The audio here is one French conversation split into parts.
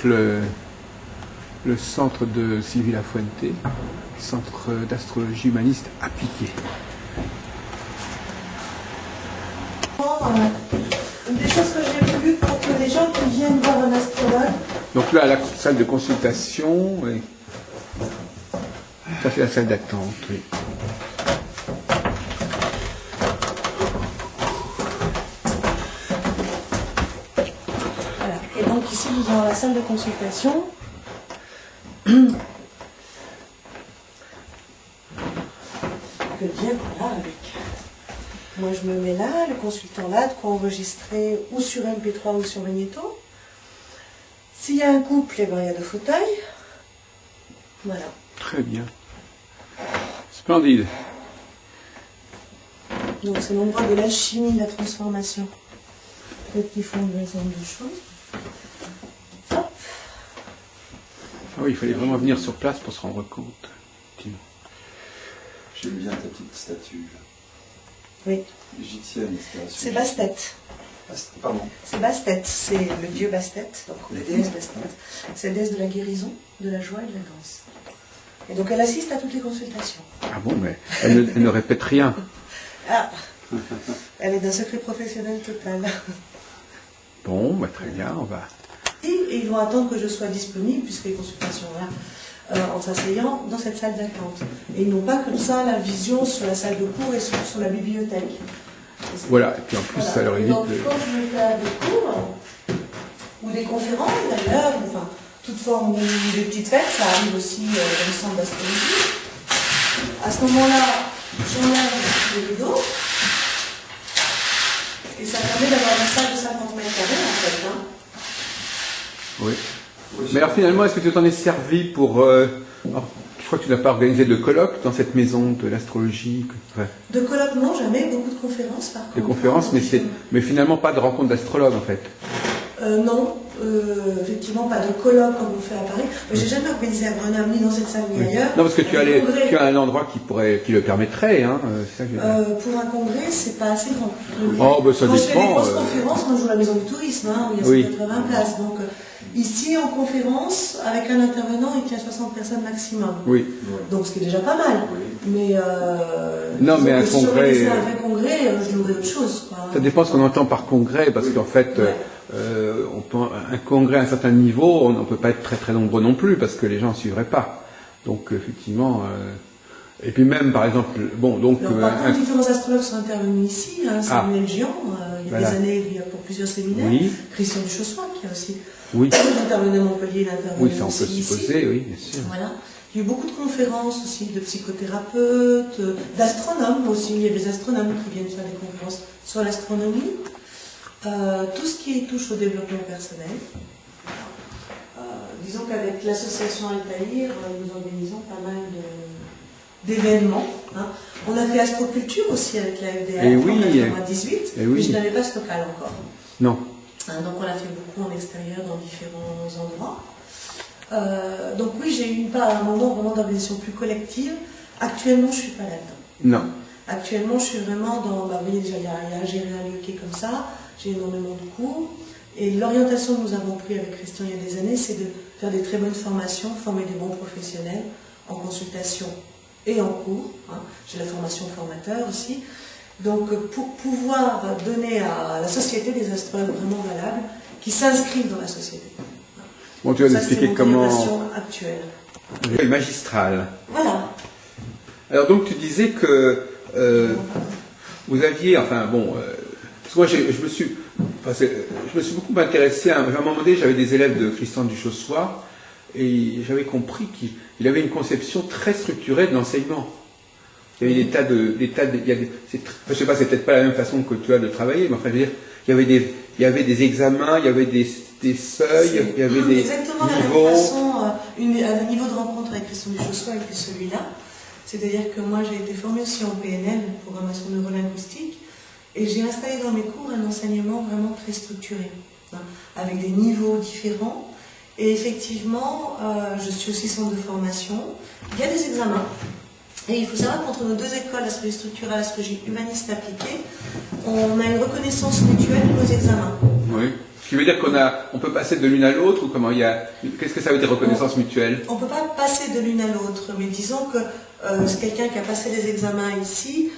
le centre de Sylvie Lafuente, centre d'astrologie humaniste appliquée. Une des choses que j'ai voulu pour que les gens qui viennent voir un astrologue. Donc là, la salle de consultation, oui. Ça c'est la salle d'attente, oui. Voilà. Et donc ici, nous avons la salle de consultation. Que bien voilà avec. Moi, je me mets là, le consultant là, de quoi enregistrer ou sur MP3 ou sur Magnéto. S'il y a un couple, eh ben, il y a deux fauteuils. Voilà. Très bien. Splendide. Donc, c'est l'endroit de l'alchimie, de la transformation. Peut-être qu'ils font un ensemble de choses. Hop. Ah oui, il fallait vraiment venir sur place pour se rendre compte. J'aime bien ta petite statue. Oui. Égyptienne, inspiration. C'est Bastet. Pardon. C'est Bastet, c'est le dieu Bastet, donc la déesse Bastet. C'est la déesse de la guérison, de la joie et de la danse. Et donc elle assiste à toutes les consultations. Ah bon, mais elle ne répète rien. Ah, elle est d'un secret professionnel total. Bon, bah, très bien, on va... Et ils vont attendre que je sois disponible, puisque les consultations là, en s'asseyant dans cette salle d'attente. Et ils n'ont pas comme ça la vision sur la salle de cours et sur la bibliothèque. Voilà, et puis en plus, Voilà. ça leur Et évite donc, de... quand je vais faire des cours, ou des conférences d'ailleurs, enfin, toute forme de petites fêtes, ça arrive aussi dans le centre d'astrologie. À ce moment-là, j'enlève le rideau, et ça permet d'avoir une salle de 50 mètres carrés en fait. Hein. Oui. Mais alors finalement, est-ce que tu t'en es servi pour... alors, je crois que tu n'as pas organisé de colloque dans cette maison de l'astrologie. Ouais. De colloques, non, jamais. Beaucoup de conférences, par contre. Des conférences, mais finalement pas de rencontre d'astrologue en fait. Non, effectivement, pas de colloque comme on fait à Paris. Mais j'ai jamais organisé à Grenoble, ni dans cette salle, ni ailleurs. Non, parce que tu as un endroit qui le permettrait. Hein, c'est ça que je veux dire. Pour un congrès, c'est pas assez grand. Oh, bah, ça quand je fais des dépend. grosses conférences, moi je joue à la maison du tourisme, hein, où il y a 180 places. Donc ici, en conférence, avec un intervenant, il tient 60 personnes maximum. Oui. Donc ce qui est déjà pas mal. Mais, non, mais un si congrès. Si un vrai congrès, je louerais autre chose. Quoi. Ça dépend ce qu'on entend par congrès, parce qu'en fait, un congrès à un certain niveau, on ne peut pas être très très nombreux non plus, parce que les gens ne suivraient pas. Donc effectivement. Et puis même, par exemple, bon, donc... par contre, différents astrologues sont intervenus ici, hein, Samuel Gion, il y a voilà. des années, il y a pour plusieurs séminaires, oui. Christian Duchossois, qui a aussi... Oui. Il intervenait à Montpellier, il intervenait oui, ça on aussi peut supposer, oui, bien sûr. Voilà. Il y a eu beaucoup de conférences aussi, de psychothérapeutes, d'astronomes aussi, il y a des astronomes qui viennent faire des conférences sur l'astronomie, tout ce qui touche au développement personnel. Disons qu'avec l'association Altaïr, nous organisons pas mal d'événements. Hein. On a fait astroculture aussi avec la FDA en 98, mais je n'avais pas ce local encore. Non. Hein, donc on a fait beaucoup en extérieur dans différents endroits. Donc oui, j'ai eu une part à un moment vraiment d'organisation plus collective. Actuellement, je ne suis pas là-dedans. Non. Actuellement, je suis vraiment dans... Bah, vous voyez déjà, il y a géré un lieu qui est comme ça, j'ai énormément de cours. Et l'orientation que nous avons prise avec Christian il y a des années, c'est de faire des très bonnes formations, former des bons professionnels en consultation et en cours. Hein. J'ai la formation formateur aussi. Donc, pour pouvoir donner à la société des astrologues vraiment valables qui s'inscrivent dans la société. Bon, tu vas nous expliquer comment... actuelle. Magistrale. Voilà. Alors donc, tu disais que vous aviez, enfin bon, parce que moi je me suis beaucoup intéressé, à un moment donné, j'avais des élèves de Christian Duchossois, et j'avais compris qu'il avait une conception très structurée de l'enseignement. Il y avait je sais pas, c'est peut-être pas la même façon que tu as de travailler, mais enfin, je veux dire, il y avait des examens, il y avait des seuils, il y avait des exactement niveaux. La même façon, un niveau de rencontre avec Christian Duchossois était celui-là. C'est-à-dire que moi, j'ai été formée aussi en PNL, programmation neurolinguistique, et j'ai installé dans mes cours un enseignement vraiment très structuré, hein, avec des niveaux différents. Et effectivement, je suis aussi centre de formation. Il y a des examens. Et il faut savoir qu'entre nos deux écoles, l'astrologie structurale et l'astrologie humaniste appliquée, on a une reconnaissance mutuelle de nos examens. Oui. Ce qui veut dire on peut passer de l'une à l'autre ou comment qu'est-ce que ça veut dire reconnaissance mutuelle? On ne peut pas passer de l'une à l'autre, mais disons que c'est quelqu'un qui a passé les examens ici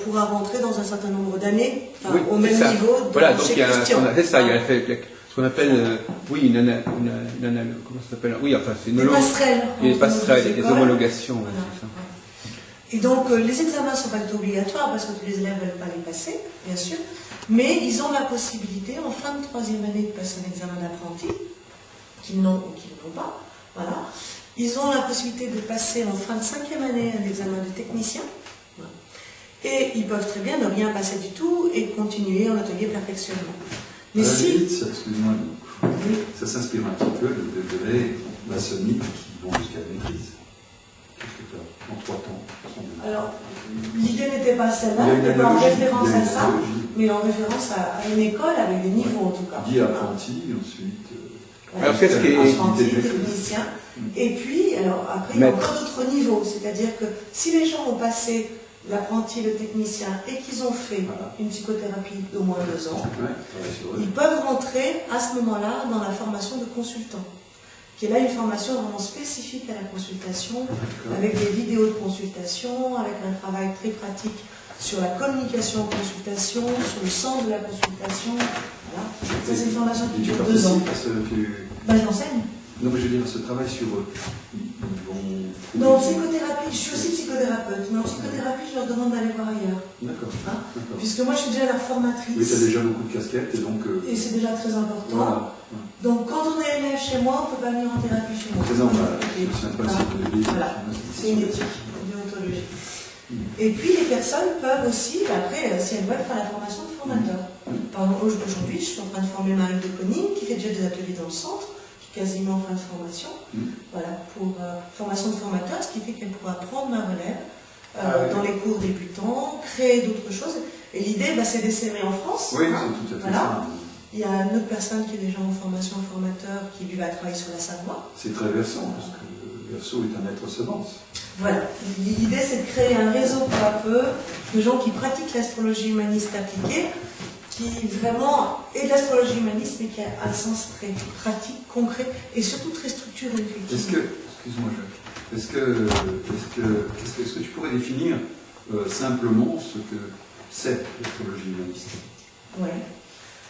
pourra rentrer dans un certain nombre d'années, oui, au même ça. niveau. Voilà, donc chez il y a Christian. c'est ça, il y a ce qu'on appelle, oui, comment ça s'appelle? Oui, enfin, c'est une des passerelles. Des passerelles, des homologations. Voilà. Ouais, c'est ça. Et donc, les examens ne sont pas du tout obligatoires parce que tous les élèves ne veulent pas les passer, bien sûr, mais ils ont la possibilité, en fin de troisième année, de passer un examen d'apprenti, qu'ils n'ont ou qu'ils n'ont pas. Voilà. Ils ont la possibilité de passer en fin de cinquième année un examen de technicien. Voilà. Et ils peuvent très bien ne rien passer du tout et continuer en atelier perfectionnement. Mais si. Excuse-moi, ça s'inspire un petit peu de degrés maçonniques qui vont jusqu'à la maîtrise. En 3 temps. Alors, l'idée n'était pas celle-là, n'était pas en référence à ça, mais en référence à une école avec des niveaux en tout cas. Dit apprenti, ensuite. Alors, qu'est-ce qui est apprenti, technicien. Et puis, alors après, il y a encore d'autres niveaux. C'est-à-dire que si les gens ont passé l'apprenti, le technicien, et qu'ils ont fait une psychothérapie d'au moins 2 ans, ils peuvent rentrer à ce moment-là dans la formation de consultant, qui est là une formation vraiment spécifique à la consultation, avec des vidéos de consultation, avec un travail très pratique sur la communication en consultation, sur le sens de la consultation. Voilà. Ça, c'est une formation qui dure 2 ans. J'enseigne. Non, mais je veux dire, ce travail sur... Non, en psychothérapie, je suis aussi psychothérapeute, mais en psychothérapie, je leur demande d'aller voir ailleurs. D'accord. Puisque moi, je suis déjà leur formatrice. Oui, tu as déjà beaucoup de casquettes, et donc... Et c'est déjà très important. Voilà. Donc, quand on est élève chez moi, on ne peut pas venir en thérapie chez moi. C'est un principe de vie. Voilà, c'est une éthique, une déontologie. Et puis, les personnes peuvent aussi, après, si elles veulent, faire la formation de formateur. Par exemple, aujourd'hui, je suis en train de former Marie de Conning, qui fait déjà des ateliers dans le centre, quasiment en fin de formation, voilà, pour formation de formateur, ce qui fait qu'elle pourra prendre ma relève dans les cours débutants, créer d'autres choses. Et l'idée, c'est d'essaimer en France. Oui, c'est tout à fait ça. Il y a une autre personne qui est déjà en formation formateur qui lui va travailler sur la Savoie. C'est très versant, parce que le Verseau est un être semence. Voilà. L'idée, c'est de créer un réseau peu à peu de gens qui pratiquent l'astrologie humaniste appliquée, qui vraiment est de l'astrologie humaniste, mais qui a un sens très pratique, concret et surtout très structuré. Excuse-moi, Jacques, est-ce que tu pourrais définir simplement ce que c'est l'astrologie humaniste? Oui.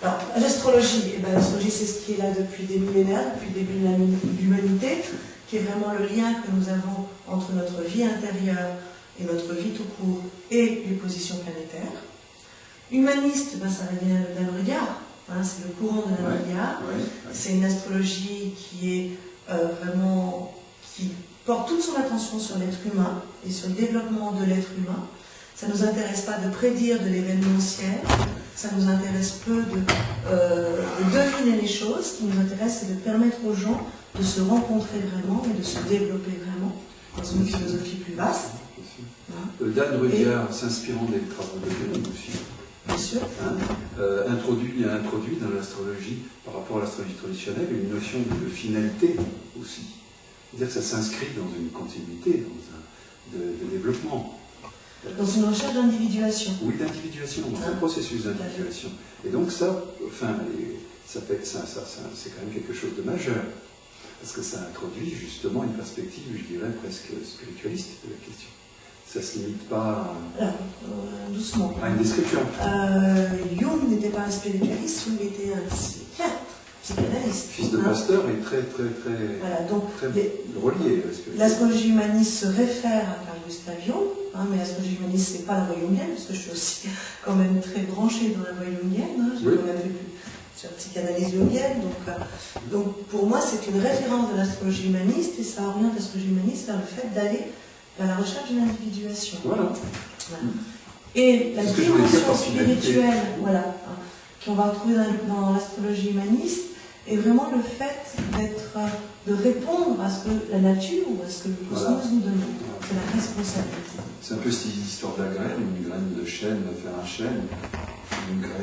Alors, l'astrologie, l'astrologie, c'est ce qui est là depuis des millénaires, depuis le début de l'humanité, qui est vraiment le lien que nous avons entre notre vie intérieure et notre vie tout court et les positions planétaires. Humaniste, ça vient d'un regard, c'est le courant de d'un regard. C'est une astrologie qui est vraiment, qui porte toute son attention sur l'être humain et sur le développement de l'être humain. Ça ne nous intéresse pas de prédire de l'événementiel, ça nous intéresse peu de deviner les choses. Ce qui nous intéresse, c'est de permettre aux gens de se rencontrer vraiment et de se développer vraiment dans une philosophie plus vaste. Dan Rudhyar, s'inspirant des travaux de Conning aussi, bien sûr, a introduit dans l'astrologie, par rapport à l'astrologie traditionnelle, une notion de finalité aussi. C'est-à-dire que ça s'inscrit dans une continuité, dans un développement. Dans une recherche d'individuation. Oui, d'individuation, dans un processus d'individuation. Et donc ça, c'est quand même quelque chose de majeur, parce que ça introduit justement une perspective, je dirais, presque spiritualiste de la question. Ça ne se limite pas doucement. À une description. Jung n'était pas un spiritualiste, Jung était un psychanalyste. Fils de pasteur et très relié à la spiritualité. L'astrologie humaniste se réfère à Carl Gustav Jung, mais l'astrologie humaniste, ce n'est pas la voie jungienne, parce que je suis aussi quand même très branchée dans la voie jungienne. J'ai quand même fait sur la psychanalyse jungienne. Donc pour moi, c'est une référence de l'astrologie humaniste, et ça oriente l'astrologie humaniste vers le fait d'aller vers la recherche d'une individuation. Voilà. Et la dimension spirituelle, qu'on va retrouver dans l'astrologie humaniste, est vraiment le fait de répondre à ce que la nature ou à ce que le cosmos nous demande. C'est la responsabilité. C'est un peu cette histoire de la graine, une graine de chêne va faire un chêne.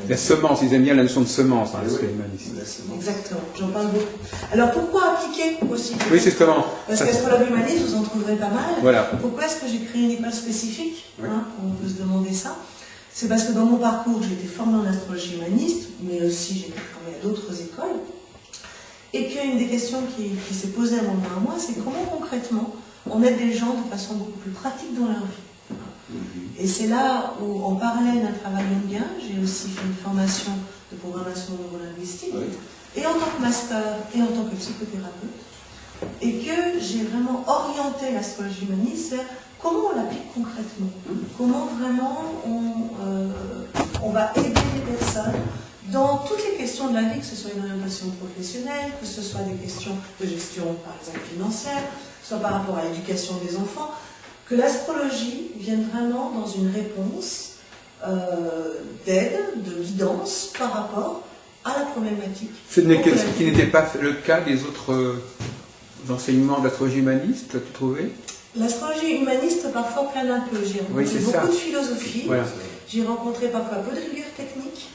La semence, ils aiment bien la notion de semence, l'aspect humaniste. Exactement, j'en parle beaucoup. Alors pourquoi appliquer aussi? Oui, justement. Parce qu'astrologue humaniste, vous en trouverez pas mal. Voilà. Pourquoi est-ce que j'ai créé une école spécifique, Oui. on peut se demander ça. C'est parce que dans mon parcours, j'ai été formée en astrologie humaniste, mais aussi j'ai été formée à d'autres écoles. Et qu'une des questions qui s'est posée à moi, c'est comment concrètement on aide les gens de façon beaucoup plus pratique dans leur vie. Et c'est là où, en parallèle d'un travail longien, j'ai aussi fait une formation de programmation neurolinguistique, et en tant que master, et en tant que psychothérapeute, et que j'ai vraiment orienté l'astrologie humaniste vers comment on l'applique concrètement, comment vraiment on va aider les personnes dans toutes les questions de la vie, que ce soit une orientation professionnelle, que ce soit des questions de gestion, par exemple, financière, que ce soit par rapport à l'éducation des enfants, que l'astrologie vienne vraiment dans une réponse d'aide, de guidance par rapport à la problématique. Ce qui n'était pas le cas des autres enseignements d'astrologie humaniste, tu trouvais? L'astrologie humaniste parfois plane un peu. J'ai rencontré beaucoup de philosophie, voilà. J'ai rencontré parfois peu de rigueur technique.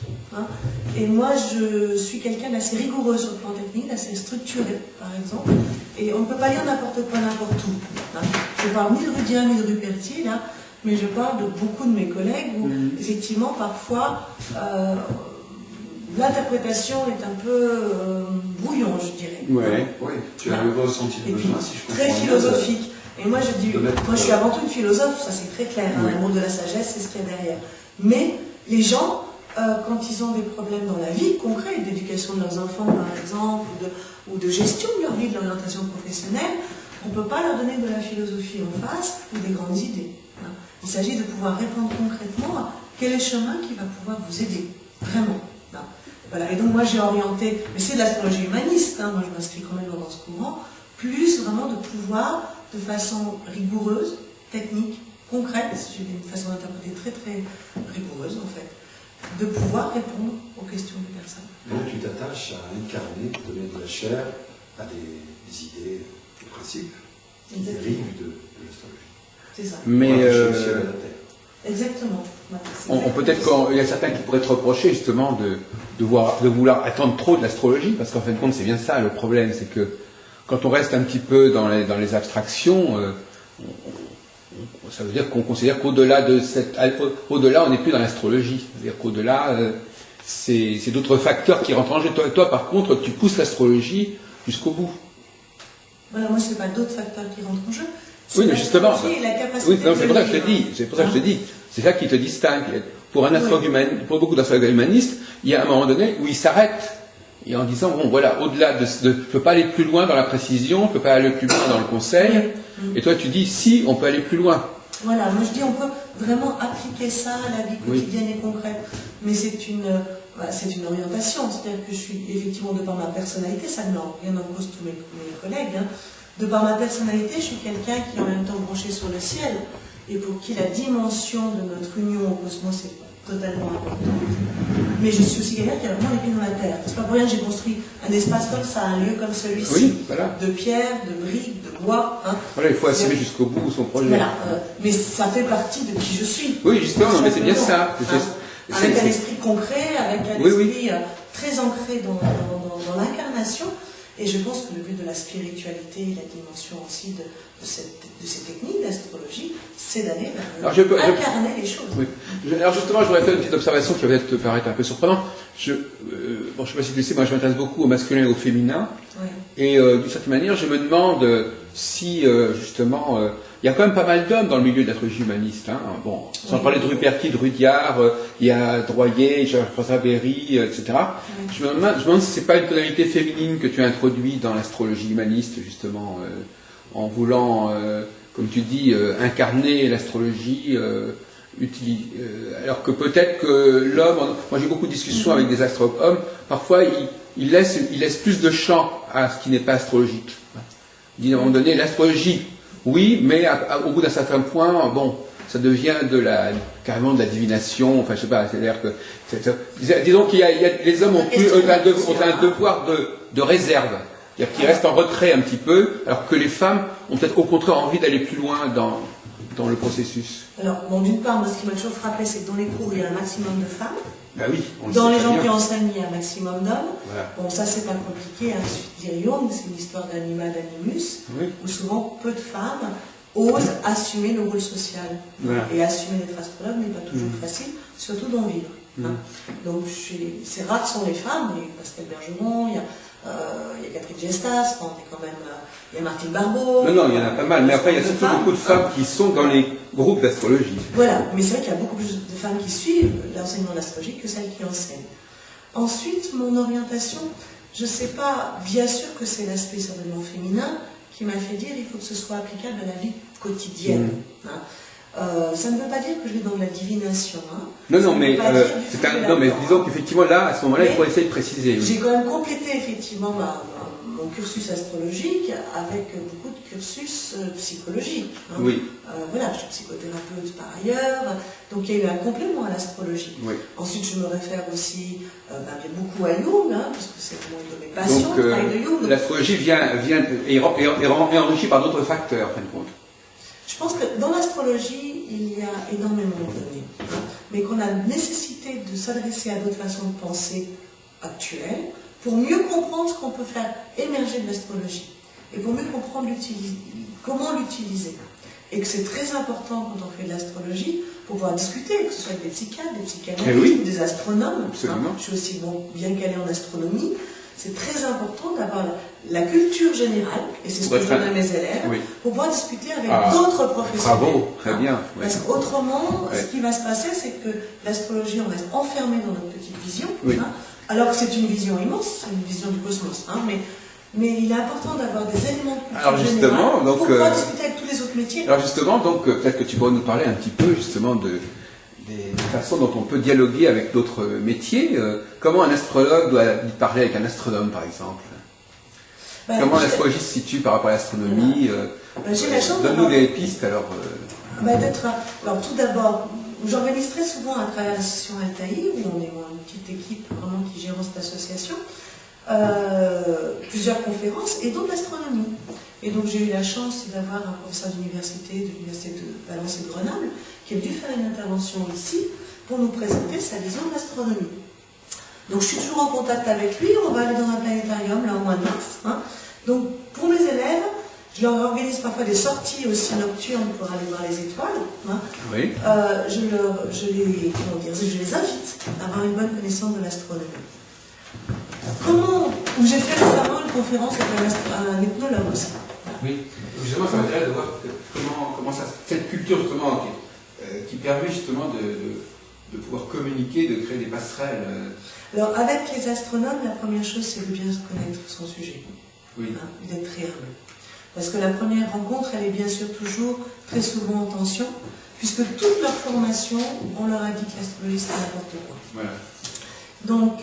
Et moi, je suis quelqu'un d'assez rigoureux sur le plan technique, d'assez structuré, par exemple. Et on ne peut pas lire n'importe quoi, n'importe où. Je ne parle ni de Rudien ni de Rupertier, là, mais je parle de beaucoup de mes collègues où, effectivement, parfois, l'interprétation est un peu brouillon, je dirais. Ouais. Oui, tu as le ressenti de besoin, si je comprends très bien, philosophique. Et moi, je suis avant tout une philosophe, ça c'est très clair. Oui. L'amour de la sagesse, c'est ce qu'il y a derrière. Mais les gens, quand ils ont des problèmes dans la vie concrète, d'éducation de leurs enfants, par exemple, ou de gestion de leur vie, de l'orientation professionnelle, on ne peut pas leur donner de la philosophie en face ou des grandes idées. Il s'agit de pouvoir répondre concrètement à quel est le chemin qui va pouvoir vous aider, vraiment. Voilà. Et donc moi j'ai orienté, mais c'est de l'astrologie humaniste, moi je m'inscris quand même dans ce courant, plus vraiment de pouvoir, de façon rigoureuse, technique, concrète, j'ai une façon d'interpréter très très rigoureuse en fait, de pouvoir répondre aux questions des personnes. Donc tu t'attaches à incarner, donner de la chair à des idées, des principes, qui dérivent de l'astrologie. C'est ça. Mais le ciel et la terre. Exactement. Peut-être qu'il y a certains qui pourraient te reprocher justement de vouloir attendre trop de l'astrologie, parce qu'en fin de compte c'est bien ça le problème, c'est que quand on reste un petit peu dans les abstractions, ça veut dire qu'on considère qu'au-delà on n'est plus dans l'astrologie. C'est-à-dire qu'au-delà, c'est d'autres facteurs qui rentrent en jeu. Toi, par contre, tu pousses l'astrologie jusqu'au bout. Voilà, moi, ce n'est pas d'autres facteurs qui rentrent en jeu. Oui, mais justement. Et la capacité Oui, c'est pour ça que je te dis. C'est pour ça que je te dis. C'est ça qui te distingue. Pour pour beaucoup d'astrologues humanistes, il y a un moment donné où ils s'arrêtent. Et en disant, bon voilà, au-delà je ne peux pas aller plus loin dans la précision, je ne peux pas aller plus loin dans le conseil. Et toi tu dis, si, on peut aller plus loin. Voilà, moi je dis, on peut vraiment appliquer ça à la vie quotidienne et concrète. Mais c'est une orientation, c'est-à-dire que je suis effectivement, de par ma personnalité, ça ne met rien en cause tous mes collègues, de par ma personnalité, je suis quelqu'un qui est en même temps branché sur le ciel, et pour qui la dimension de notre union au cosmos est totalement importante. Mais je suis aussi quelqu'un qui a vraiment les pieds dans la terre. C'est pas pour rien que j'ai construit un espace comme ça, un lieu comme celui-ci, voilà. De pierre, de briques, de bois. Voilà, il faut assumer jusqu'au bout son projet. Voilà, mais ça fait partie de qui je suis. Oui, justement, mais c'est bien ça. Avec un esprit concret, avec un esprit très ancré dans l'incarnation. Et je pense que le but de la spiritualité et la dimension aussi de ces techniques d'astrologie, c'est d'aller incarner les choses. Oui. Alors justement, je voudrais faire une petite observation qui va peut-être te paraître un peu surprenante. Je ne sais pas si tu le sais, moi je m'intéresse beaucoup au masculin et au féminin. Oui. Et d'une certaine manière, je me demande si justement, il y a quand même pas mal d'hommes dans le milieu de l'astrologie humaniste. Bon, sans parler de Ruperti, de Rudyard, il y a Droyer, François Berry, etc. Oui. Je me demande si c'est pas une tonalité féminine que tu as introduit dans l'astrologie humaniste, justement, en voulant, comme tu dis, incarner l'astrologie, alors que peut-être que l'homme, moi j'ai beaucoup de discussions avec des astrologues hommes, parfois il laisse plus de champ à ce qui n'est pas astrologique. Il dit à un moment donné, l'astrologie, oui, mais au bout d'un certain point, bon, ça devient carrément de la divination, enfin je sais pas, c'est-à-dire que, disons qu'il y a les hommes ont un devoir de réserve. C'est-à-dire qu'ils restent en retrait un petit peu, alors que les femmes ont peut-être au contraire envie d'aller plus loin dans le processus. Alors, bon, d'une part, moi, ce qui m'a toujours frappé, c'est que dans les cours, il y a un maximum de femmes. Ben oui, on le Dans sait les très gens bien. qui enseignent, il y a un maximum d'hommes. Voilà. Bon, ça c'est pas compliqué, hein. Il suffit de dire Jung, c'est une histoire d'anima d'animus, Oui. où souvent peu de femmes osent assumer le rôle social. Voilà. Et assumer d'être astrologue n'est pas toujours facile, surtout d'en vivre. Hein. Donc c'est rares sont les femmes, il y a Pascal Bergeron, il y a Catherine Gestas, enfin, on est quand même, il y a Martine Barbeau. Non, non, il y en a pas mal, mais après il y a surtout beaucoup de femmes qui sont dans les groupes d'astrologie. Voilà, mais c'est vrai qu'il y a beaucoup plus de femmes qui suivent l'enseignement de l'astrologie que celles qui enseignent. Ensuite, mon orientation, je ne sais pas, bien sûr que c'est l'aspect certainement féminin qui m'a fait dire il faut que ce soit applicable à la vie quotidienne. Hein. Ça ne veut pas dire que je vais dans la divination. Hein. Non, Ça non, ne mais, veut pas dire du tout de non, mais la- disons qu'effectivement là, à ce moment-là, il faut Mais essayer de préciser. Oui. J'ai quand même complété effectivement mon cursus astrologique avec beaucoup de cursus psychologique. Hein. Oui. Voilà, je suis psychothérapeute par ailleurs, donc il y a eu un complément à l'astrologie. Oui. Ensuite, je me réfère aussi beaucoup à Jung, hein, parce que c'est vraiment une de mes passions, Donc le travail de Jung. Donc, l'astrologie est enrichie par d'autres facteurs, en fin de compte. je pense que dans l'astrologie, il y a énormément de données, hein, mais qu'on a nécessité de s'adresser à d'autres façons de penser actuelles pour mieux comprendre ce qu'on peut faire émerger de l'astrologie et pour mieux comprendre comment l'utiliser. Et que c'est très important quand on fait de l'astrologie pour pouvoir discuter, que ce soit avec des psychiatres, des psychanalystes, oui. ou des astronomes. Absolument. Je suis aussi bien calée en astronomie. C'est très important d'avoir la culture générale, et c'est ce que je donne à mes élèves, Oui. pour pouvoir discuter avec Ah, d'autres professionnels. Bravo, très bien. Ouais. Parce qu'autrement, Ouais. ce qui va se passer, c'est que l'astrologie, on reste enfermé dans notre petite vision, Oui. hein, alors que c'est une vision immense, c'est une vision du cosmos. Hein, mais il est important d'avoir des éléments de culture Alors, justement, générale donc, pour pouvoir discuter avec tous les autres métiers. Alors justement, donc peut-être que tu pourrais nous parler un petit peu justement des façons dont on peut dialoguer avec d'autres métiers. Comment un astrologue doit parler avec un astronome, par exemple? Ben, Comment j'ai- l'astrologie se situe par rapport à l'astronomie? j'ai la chance Donne-nous d'avoir- des pistes alors. Alors tout d'abord, j'organise très souvent à travers l'association Altaïr, où on est une petite équipe vraiment qui gère cette association, plusieurs conférences et donc l'astronomie. Et donc j'ai eu la chance d'avoir un professeur d'université, de l'université de Valence et de Grenoble, qui est venu faire une intervention ici pour nous présenter sa vision de l'astronomie. Donc je suis toujours en contact avec lui, on va aller dans un planétarium là au mois de mars. Hein. Donc pour mes élèves, je leur organise parfois des sorties aussi nocturnes pour aller voir les étoiles. Hein. Oui. Je les invite à avoir une bonne connaissance de l'astronomie. J'ai fait récemment une conférence avec un ethnologue aussi. Oui. Justement, ça m'intéresse de voir comment cette culture justement qui permet justement de pouvoir communiquer, de créer des passerelles. Alors avec les astronomes, la première chose c'est de bien se connaître son sujet. Oui. Hein, d'être très humble. Parce que la première rencontre, elle est bien sûr toujours, très souvent en tension, puisque toute leur formation, on leur a dit que l'astrologie c'est n'importe quoi. Voilà. Donc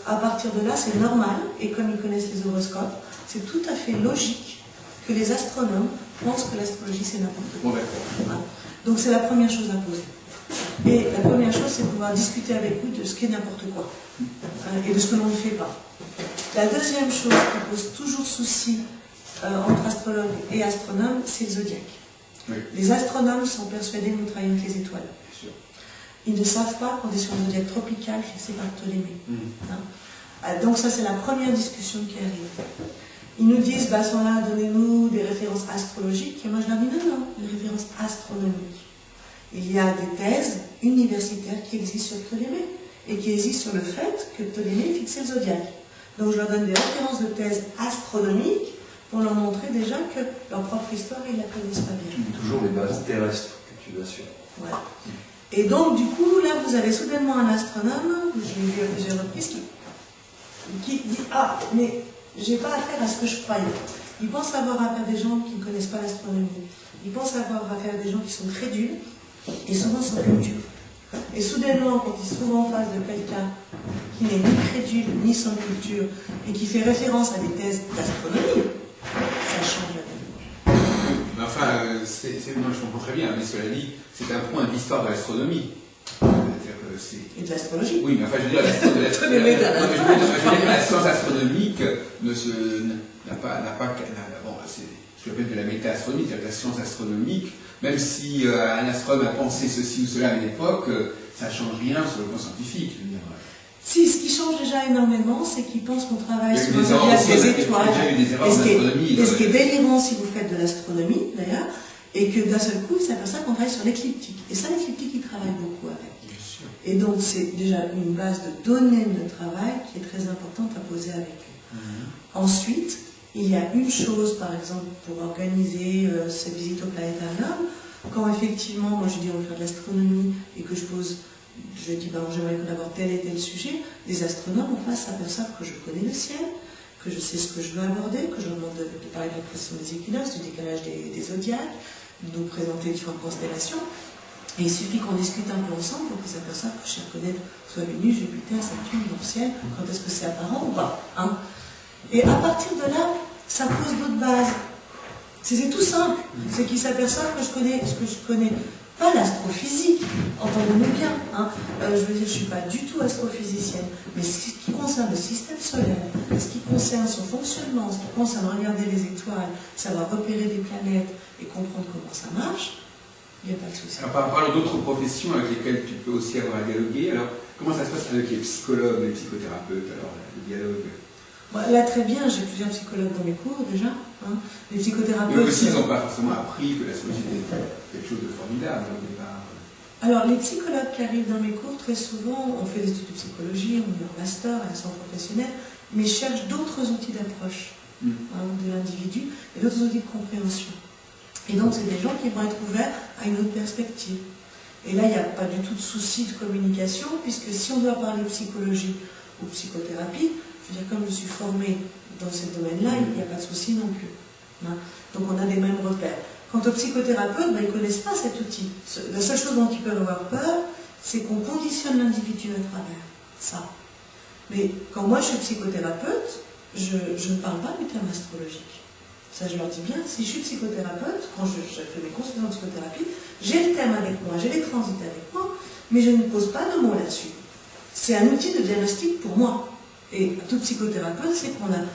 à partir de là, c'est normal, et comme ils connaissent les horoscopes, c'est tout à fait logique que les astronomes pensent que l'astrologie c'est n'importe quoi. Bon, d'accord. Voilà. Donc c'est la première chose à poser. Et la première chose, c'est de pouvoir discuter avec vous de ce qu'est n'importe quoi, et de ce que l'on ne fait pas. La deuxième chose qui pose toujours souci entre astrologues et astronomes, c'est le zodiaque. Oui. Les astronomes sont persuadés que nous travaillons avec les étoiles. Bien sûr. Ils ne savent pas qu'on est sur un zodiaque tropical fixé par Ptolémée. Mhm. Hein. Donc ça, c'est la première discussion qui arrive. Ils nous disent, à ce moment-là, donnez-nous des références astrologiques. Et moi, je leur dis, non, des références astronomiques. Il y a des thèses universitaires qui existent sur Ptolémée et qui existent sur le fait que Ptolémée fixait le zodiaque. Donc je leur donne des références de thèses astronomiques pour leur montrer déjà que leur propre histoire, ils ne la connaissent pas bien. Toujours les bases terrestres que tu dois suivre. Voilà. Et donc, du coup, là, vous avez soudainement un astronome, je l'ai vu à plusieurs reprises, qui dit « Ah, mais j'ai pas affaire à ce que je croyais ». Il pense avoir affaire à des gens qui ne connaissent pas l'astronomie. Il pense avoir affaire à des gens qui sont crédules et souvent sans culture. Et soudainement, quand il se trouve en face de quelqu'un qui n'est ni crédule ni sans culture et qui fait référence à des thèses d'astronomie, ça change la donne. Mais enfin, moi je comprends très bien, mais cela dit, c'est un point d'histoire de l'astronomie. Et de l'astrologie. Oui, mais enfin, je veux dire, la science astronomique n'a pas, bon, c'est ce que j'appelle de la méta-astronomie, c'est-à-dire que la science astronomique même si un astronome a pensé ceci ou cela à une époque, ça ne change rien sur le plan scientifique. Je veux dire. Si, ce qui change déjà énormément, c'est qu'ils pensent qu'on travaille sur des étoiles. Il y a eu des erreurs d'astronomie. Et ce qui est délirant si vous faites de l'astronomie, d'ailleurs, et que d'un seul coup, ils s'aperçoivent qu'on travaille sur l'écliptique. Et ça, l'écliptique, ils travaillent beaucoup avec. Et donc, c'est déjà une base de données de travail qui est très importante à poser avec eux. Ensuite, il y a une chose, par exemple, pour organiser cette visite au planétarium, quand effectivement, moi je dis on va faire de l'astronomie et que je dis ben, j'aimerais d'avoir tel et tel sujet, les astronomes en face s'aperçoivent que je connais le ciel, que je sais ce que je veux aborder, que je leur demande de parler de la pression des équinoxes, du décalage des zodiaques, de nous présenter différentes constellations. Et il suffit qu'on discute un peu ensemble pour qu'ils s'aperçoivent que je sais reconnaître soit Vénus, Jupiter, Saturne dans le ciel, quand est-ce que c'est apparent ou pas. Hein. Et à partir de là, ça pose d'autres bases. C'est tout simple. C'est qu'ils s'aperçoivent que je connais pas l'astrophysique, entendons-nous bien. Hein. Je veux dire, je ne suis pas du tout astrophysicienne. Mais ce qui concerne le système solaire, ce qui concerne son fonctionnement, ce qui concerne regarder les étoiles, savoir repérer des planètes et comprendre comment ça marche, il n'y a pas de souci. Alors, parlons d'autres professions avec lesquelles tu peux aussi avoir à dialoguer. Alors, comment ça se passe avec les psychologues, les psychothérapeutes, alors, le dialogue? Là, très bien, j'ai plusieurs psychologues dans mes cours déjà. Hein. Les psychothérapeutes. Mais aussi, ils n'ont pas forcément appris que l'astrologie était quelque chose de formidable au départ. Alors, les psychologues qui arrivent dans mes cours, très souvent, on fait des études de psychologie, on est en master, elles sont professionnelles, mais cherchent d'autres outils d'approche de l'individu et d'autres outils de compréhension. Et donc, c'est des gens qui vont être ouverts à une autre perspective. Et là, il n'y a pas du tout de souci de communication, puisque si on doit parler psychologie ou psychothérapie, je veux dire, comme je suis formée dans ce domaine-là, il n'y a pas de souci non plus. Hein. Donc, on a les mêmes repères. Quant aux psychothérapeutes, ils ne connaissent pas cet outil. La seule chose dont ils peuvent avoir peur, c'est qu'on conditionne l'individu à travers ça. Mais quand moi, je suis psychothérapeute, je ne parle pas du terme astrologique. Ça, je leur dis bien, si je suis psychothérapeute, quand je fais mes consultations de psychothérapie, j'ai le thème avec moi, j'ai les transits avec moi, mais je ne pose pas de mots là-dessus. C'est un outil de diagnostic pour moi. Et tout psychothérapeute, c'est qu'on a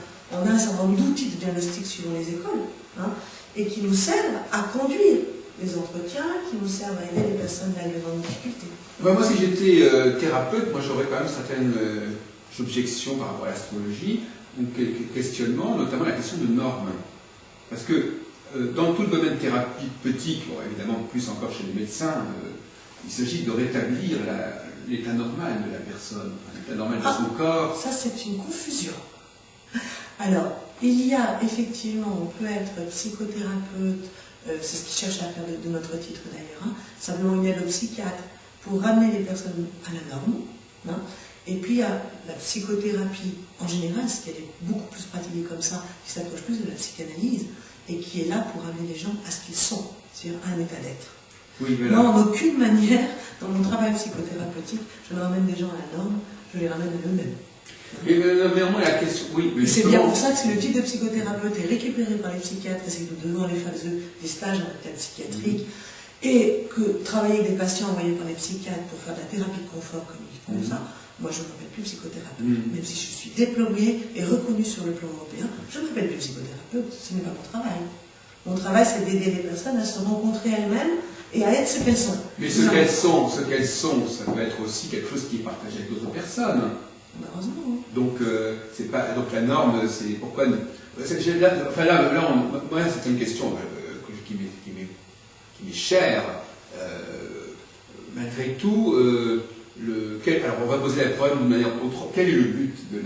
un certain nombre d'outils de diagnostic suivant les écoles, hein, et qui nous servent à conduire les entretiens, qui nous servent à aider les personnes à aller dans une difficulté. Moi, si j'étais thérapeute, moi j'aurais quand même certaines objections par rapport à l'astrologie, donc quelques questionnements, notamment la question de normes. Parce que dans tout le domaine thérapeutique, bon, évidemment plus encore chez les médecins, il s'agit de rétablir l'état normal de la personne, l'état normal de son corps. Ça, c'est une confusion. Alors, il y a effectivement, on peut être psychothérapeute, c'est ce qu'ils cherchent à faire de notre titre d'ailleurs, hein, simplement une aide au psychiatre pour ramener les personnes à la norme. Hein. Et puis il y a la psychothérapie en général, ce qui est beaucoup plus pratiqué comme ça, qui s'approche plus de la psychanalyse, et qui est là pour ramener les gens à ce qu'ils sont, c'est-à-dire à un état d'être. Oui, mais moi, en aucune manière, dans mon travail psychothérapeutique, je ne ramène des gens à la norme, je les ramène à eux-mêmes. Mais néanmoins, la question, oui. Mais c'est bien pour ça que le type de psychothérapeute est récupéré par les psychiatres, et c'est que nous devons aller faire des stages en hôpital psychiatrique, et que travailler avec des patients envoyés par les psychiatres pour faire de la thérapie de confort comme ils font ça, moi je ne m'appelle plus psychothérapeute. Même si je suis diplômée et reconnue sur le plan européen, je ne m'appelle plus psychothérapeute, ce n'est pas mon travail. Mon travail, c'est d'aider les personnes à se rencontrer elles-mêmes et à être ce qu'elles sont. Mais ce qu'elles sont, ça peut être aussi quelque chose qui est partagé avec d'autres personnes. Malheureusement, oui. Donc, c'est pas, donc la norme, c'est pourquoi. Moi, c'est une question qui m'est chère. Malgré tout, alors on va poser le problème d'une manière autre. Quel est le but de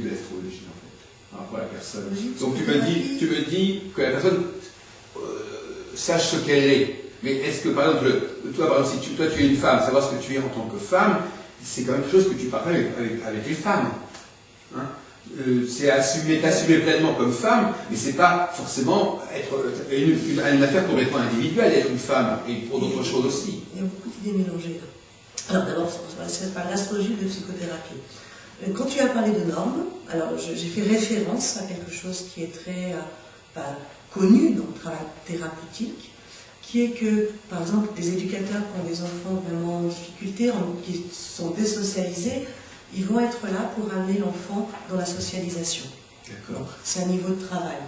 l'astrologie en fait, par rapport à la personne? Donc tu me dis que la personne sache ce qu'elle est. Mais est-ce que par exemple, toi si toi tu es une femme, savoir ce que tu es en tant que femme, c'est quand même quelque chose que tu partages avec les femmes. Hein, c'est t'assumer pleinement comme femme, mais c'est pas forcément être une affaire complètement individuelle d'être une femme, et pour d'autres choses aussi. Il y a beaucoup d'idées mélangées là. Alors d'abord, c'est par l'astrologie de psychothérapie. Quand tu as parlé de normes, alors j'ai fait référence à quelque chose qui est très connu dans le travail thérapeutique, qui est que, par exemple, des éducateurs qui ont des enfants vraiment en difficulté, qui sont désocialisés, ils vont être là pour amener l'enfant dans la socialisation. D'accord. C'est un niveau de travail.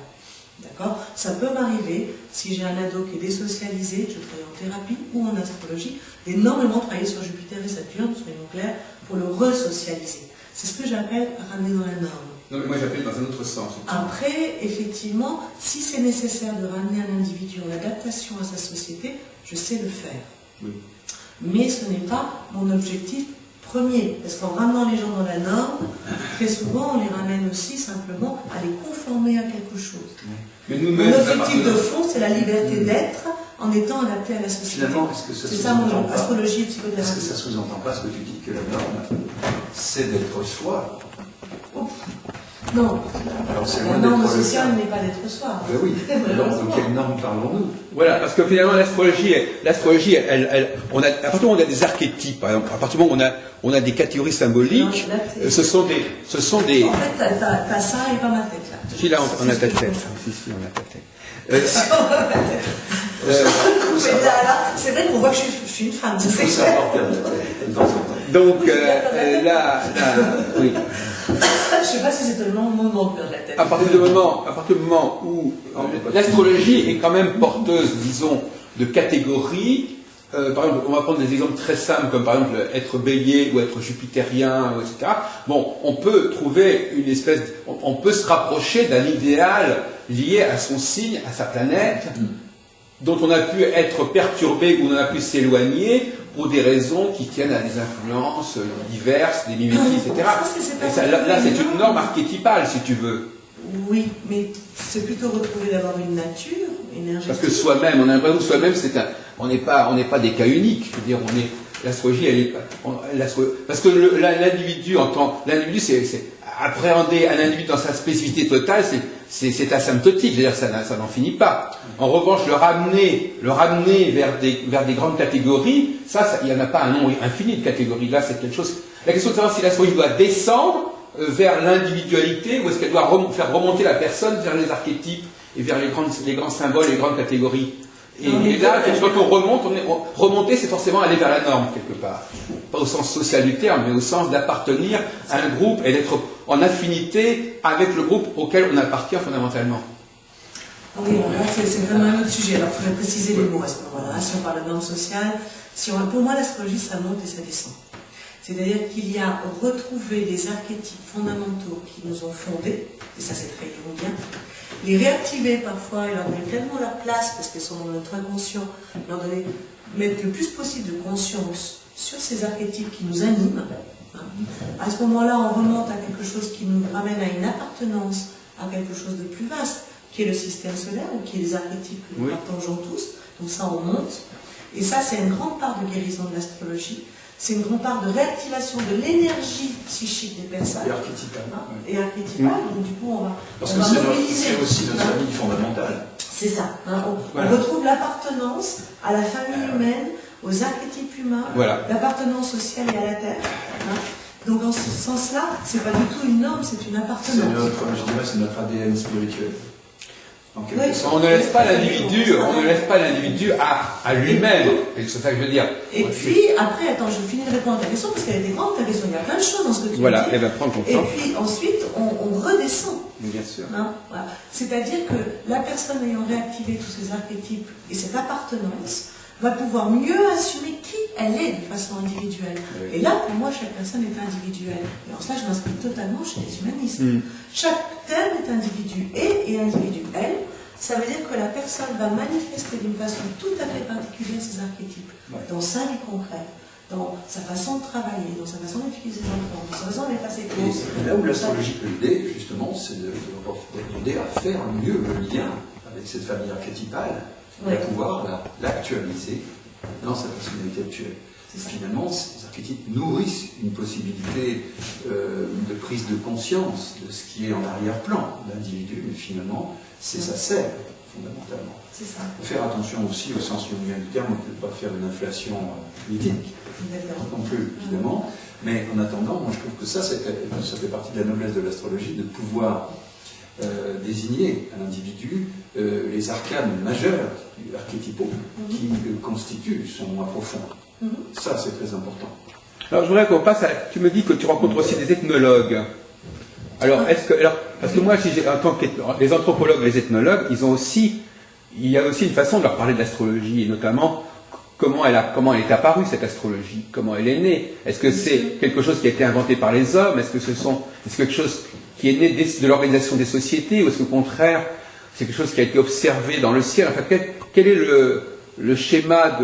D'accord? Ça peut m'arriver, si j'ai un ado qui est désocialisé, je travaille en thérapie ou en astrologie, d'énormément travailler sur Jupiter et Saturne, soyons clairs, pour le resocialiser. C'est ce que j'appelle ramener dans la norme. Non, mais moi j'appelle dans un autre sens. Après, effectivement, si c'est nécessaire de ramener un individu en adaptation à sa société, je sais le faire. Oui. Mais ce n'est pas mon objectif premier, parce qu'en ramenant les gens dans la norme, très souvent on les ramène aussi simplement à les conformer à quelque chose. Mais Mon objectif de fond, c'est la liberté d'être en étant adapté à la société. Finalement, est-ce que ça c'est ça mon sous-entend pas- astrologie et Est-ce psychothérapie. que ça sous-entend pas ce que tu dis, que la norme, c'est d'être soi? Non, Alors c'est la loin norme d'être le sociale cas. n'est pas d'être soi. Ben oui, alors de quelle norme parlons-nous? Voilà, parce que finalement l'astrologie, on a, à partir du moment où on a des archétypes, par exemple, à partir du moment où on a des catégories symboliques, Non, là, t'es- ce sont des. En fait, t'as ça et pas ma tête là. Si là, on a C'est ta ce que tête. je Si, on a ta tête. Mais là, c'est vrai qu'on voit que je suis une femme, Il faut c'est clair. savoir perdre la tête de temps en temps. Donc là, oui. Je sais pas si c'est le moment de perdre la tête. À partir du moment où l'astrologie est quand même porteuse, disons, de catégories. Par exemple, on va prendre des exemples très simples, comme par exemple être bélier ou être jupitérien, etc. Bon, on peut trouver une espèce, on peut se rapprocher d'un idéal lié à son signe, à sa planète, dont on a pu être perturbé ou on a pu s'éloigner pour des raisons qui tiennent à des influences diverses, des miméties, etc. Et ça, là, c'est une norme archétypale, si tu veux. Oui, mais c'est plutôt retrouver d'abord une nature énergétique. Parce que soi-même, on a l'impression que soi-même, on n'est pas des cas uniques. Je veux dire, l'astrologie, elle est parce que l'individu, c'est appréhender un individu dans sa spécificité totale, c'est asymptotique. C'est-à-dire, ça n'en finit pas. En revanche, le ramener vers des grandes catégories, il n'y en a pas un nombre infini de catégories. Là, c'est quelque chose. La question de savoir si l'astrologie doit descendre vers l'individualité ou est-ce qu'elle doit faire remonter la personne vers les archétypes et vers les grands symboles, les grandes catégories. Et là, quand on remonte, remonter, c'est forcément aller vers la norme, quelque part. Pas au sens social du terme, mais au sens d'appartenir à un groupe et d'être en affinité avec le groupe auquel on appartient fondamentalement. Oui, là, c'est vraiment un autre sujet. Alors, il faudrait préciser les mots à ce moment-là. Si on parle de normes sociales, pour moi, l'astrologie, ça monte et ça descend. C'est-à-dire qu'il y a retrouvé les archétypes fondamentaux qui nous ont fondés, et ça c'est très bien, les réactiver parfois et leur donner pleinement leur place, parce qu'elles sont dans notre inconscient, mettre le plus possible de conscience sur ces archétypes qui nous animent. À ce moment-là, on remonte à quelque chose qui nous ramène à une appartenance à quelque chose de plus vaste, qui est le système solaire, ou qui est les archétypes que nous partageons tous. Donc ça, on monte. Et ça, c'est une grande part de guérison de l'astrologie. C'est une grande part de réactivation de l'énergie psychique des personnes. Et archétypale. Et archétypale, donc du coup, on va mobiliser. C'est aussi notre famille fondamentale. C'est ça. On retrouve l'appartenance à la famille humaine, aux archétypes humains, l'appartenance sociale et à la terre. Donc en ce sens-là, c'est pas du tout une norme, c'est une appartenance. C'est notre ADN spirituel. On ne laisse pas l'individu à lui-même. C'est ça que je veux dire. Et puis, après, attends, je finis de répondre à ta question, parce qu'elle était grande, ta question. Il y a plein de choses dans ce que tu dis. Voilà, et bien prends ton temps. Et puis, ensuite, on redescend. Bien sûr. Voilà. C'est-à-dire que la personne ayant réactivé tous ces archétypes et cette appartenance va pouvoir mieux assumer qui elle est de façon individuelle. Oui. Et là, pour moi, chaque personne est individuelle. Et en cela, je m'inscris totalement chez les humanistes. Chaque terme est individu et individuel. Ça veut dire que la personne va manifester d'une façon tout à fait particulière ses archétypes, dans sa vie concrète, dans sa façon de travailler, dans sa façon d'utiliser l'enfant, dans sa façon d'être assez close. Là où l'astrologie peut aider, justement, c'est d'aider à faire mieux le lien avec cette famille archétypale, de pouvoir l'actualiser dans sa personnalité actuelle. Finalement, ces archétypes nourrissent une possibilité de prise de conscience de ce qui est en arrière-plan de l'individu, mais finalement, c'est ça sert fondamentalement. C'est ça. Faire attention aussi au sens jungian du terme, on ne peut pas faire une inflation mythique non plus, évidemment. Mais en attendant, moi je trouve que ça fait partie de la noblesse de l'astrologie, de pouvoir désigner à l'individu les arcanes majeurs, archétypaux, qui constituent son moi profond. Ça, c'est très important. Alors, je voudrais qu'on passe à... Tu me dis que tu rencontres aussi des ethnologues. Alors, parce que moi, en tant que les anthropologues, les ethnologues, il y a aussi une façon de leur parler de l'astrologie, et notamment comment elle est apparue, cette astrologie, comment elle est née. Est-ce que c'est quelque chose qui a été inventé par les hommes? Est-ce que c'est quelque chose qui est né de l'organisation des sociétés, ou est-ce qu'au contraire, c'est quelque chose qui a été observé dans le ciel? Enfin, quel est le schéma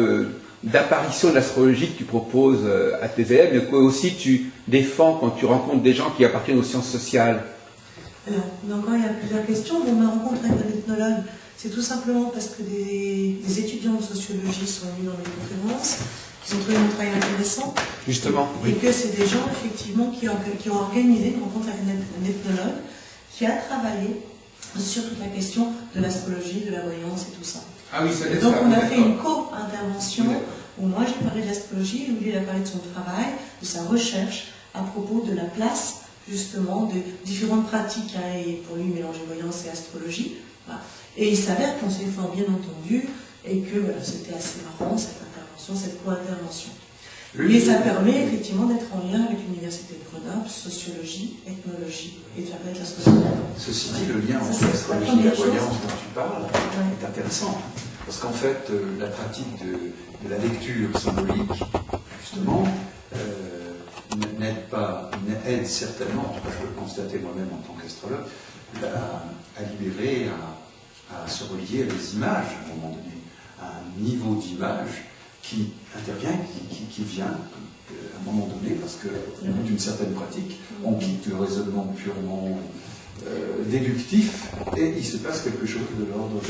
d'apparition de l'astrologie que tu proposes à tes élèves, mais que aussi tu défends quand tu rencontres des gens qui appartiennent aux sciences sociales? Alors, encore, il y a plusieurs questions. Bon, ma rencontre avec un ethnologue, c'est tout simplement parce que des étudiants de sociologie sont venus dans mes conférences, qu'ils ont trouvé mon travail intéressant. Justement, et que c'est des gens, effectivement, qui ont organisé une rencontre avec un ethnologue qui a travaillé sur toute la question de l'astrologie, de la voyance et tout ça. Ah oui, ça. Donc on a fait une co-intervention où moi j'ai parlé de l'astrologie, où lui il a parlé de son travail, de sa recherche à propos de la place justement de différentes pratiques, et pour lui mélanger voyance et astrologie. Voilà. Et il s'avère qu'on s'est fort bien entendu et que voilà, c'était assez marrant cette intervention, cette co-intervention. Et ça permet effectivement d'être en lien avec l'université de Grenoble, sociologie, ethnologie, et de faire connaître l'astrologie. Ceci dit, le lien entre l'astrologie et la voyance dont tu parles est intéressant. Parce qu'en fait, la pratique de la lecture symbolique, justement, aide certainement, en tout cas je peux le constater moi-même en tant qu'astrologue, à libérer, à se relier à des images, à un moment donné, à un niveau d'image qui intervient, qui vient à un moment donné, parce que au bout d'une certaine pratique, on quitte le raisonnement purement déductif, et il se passe quelque chose de l'ordre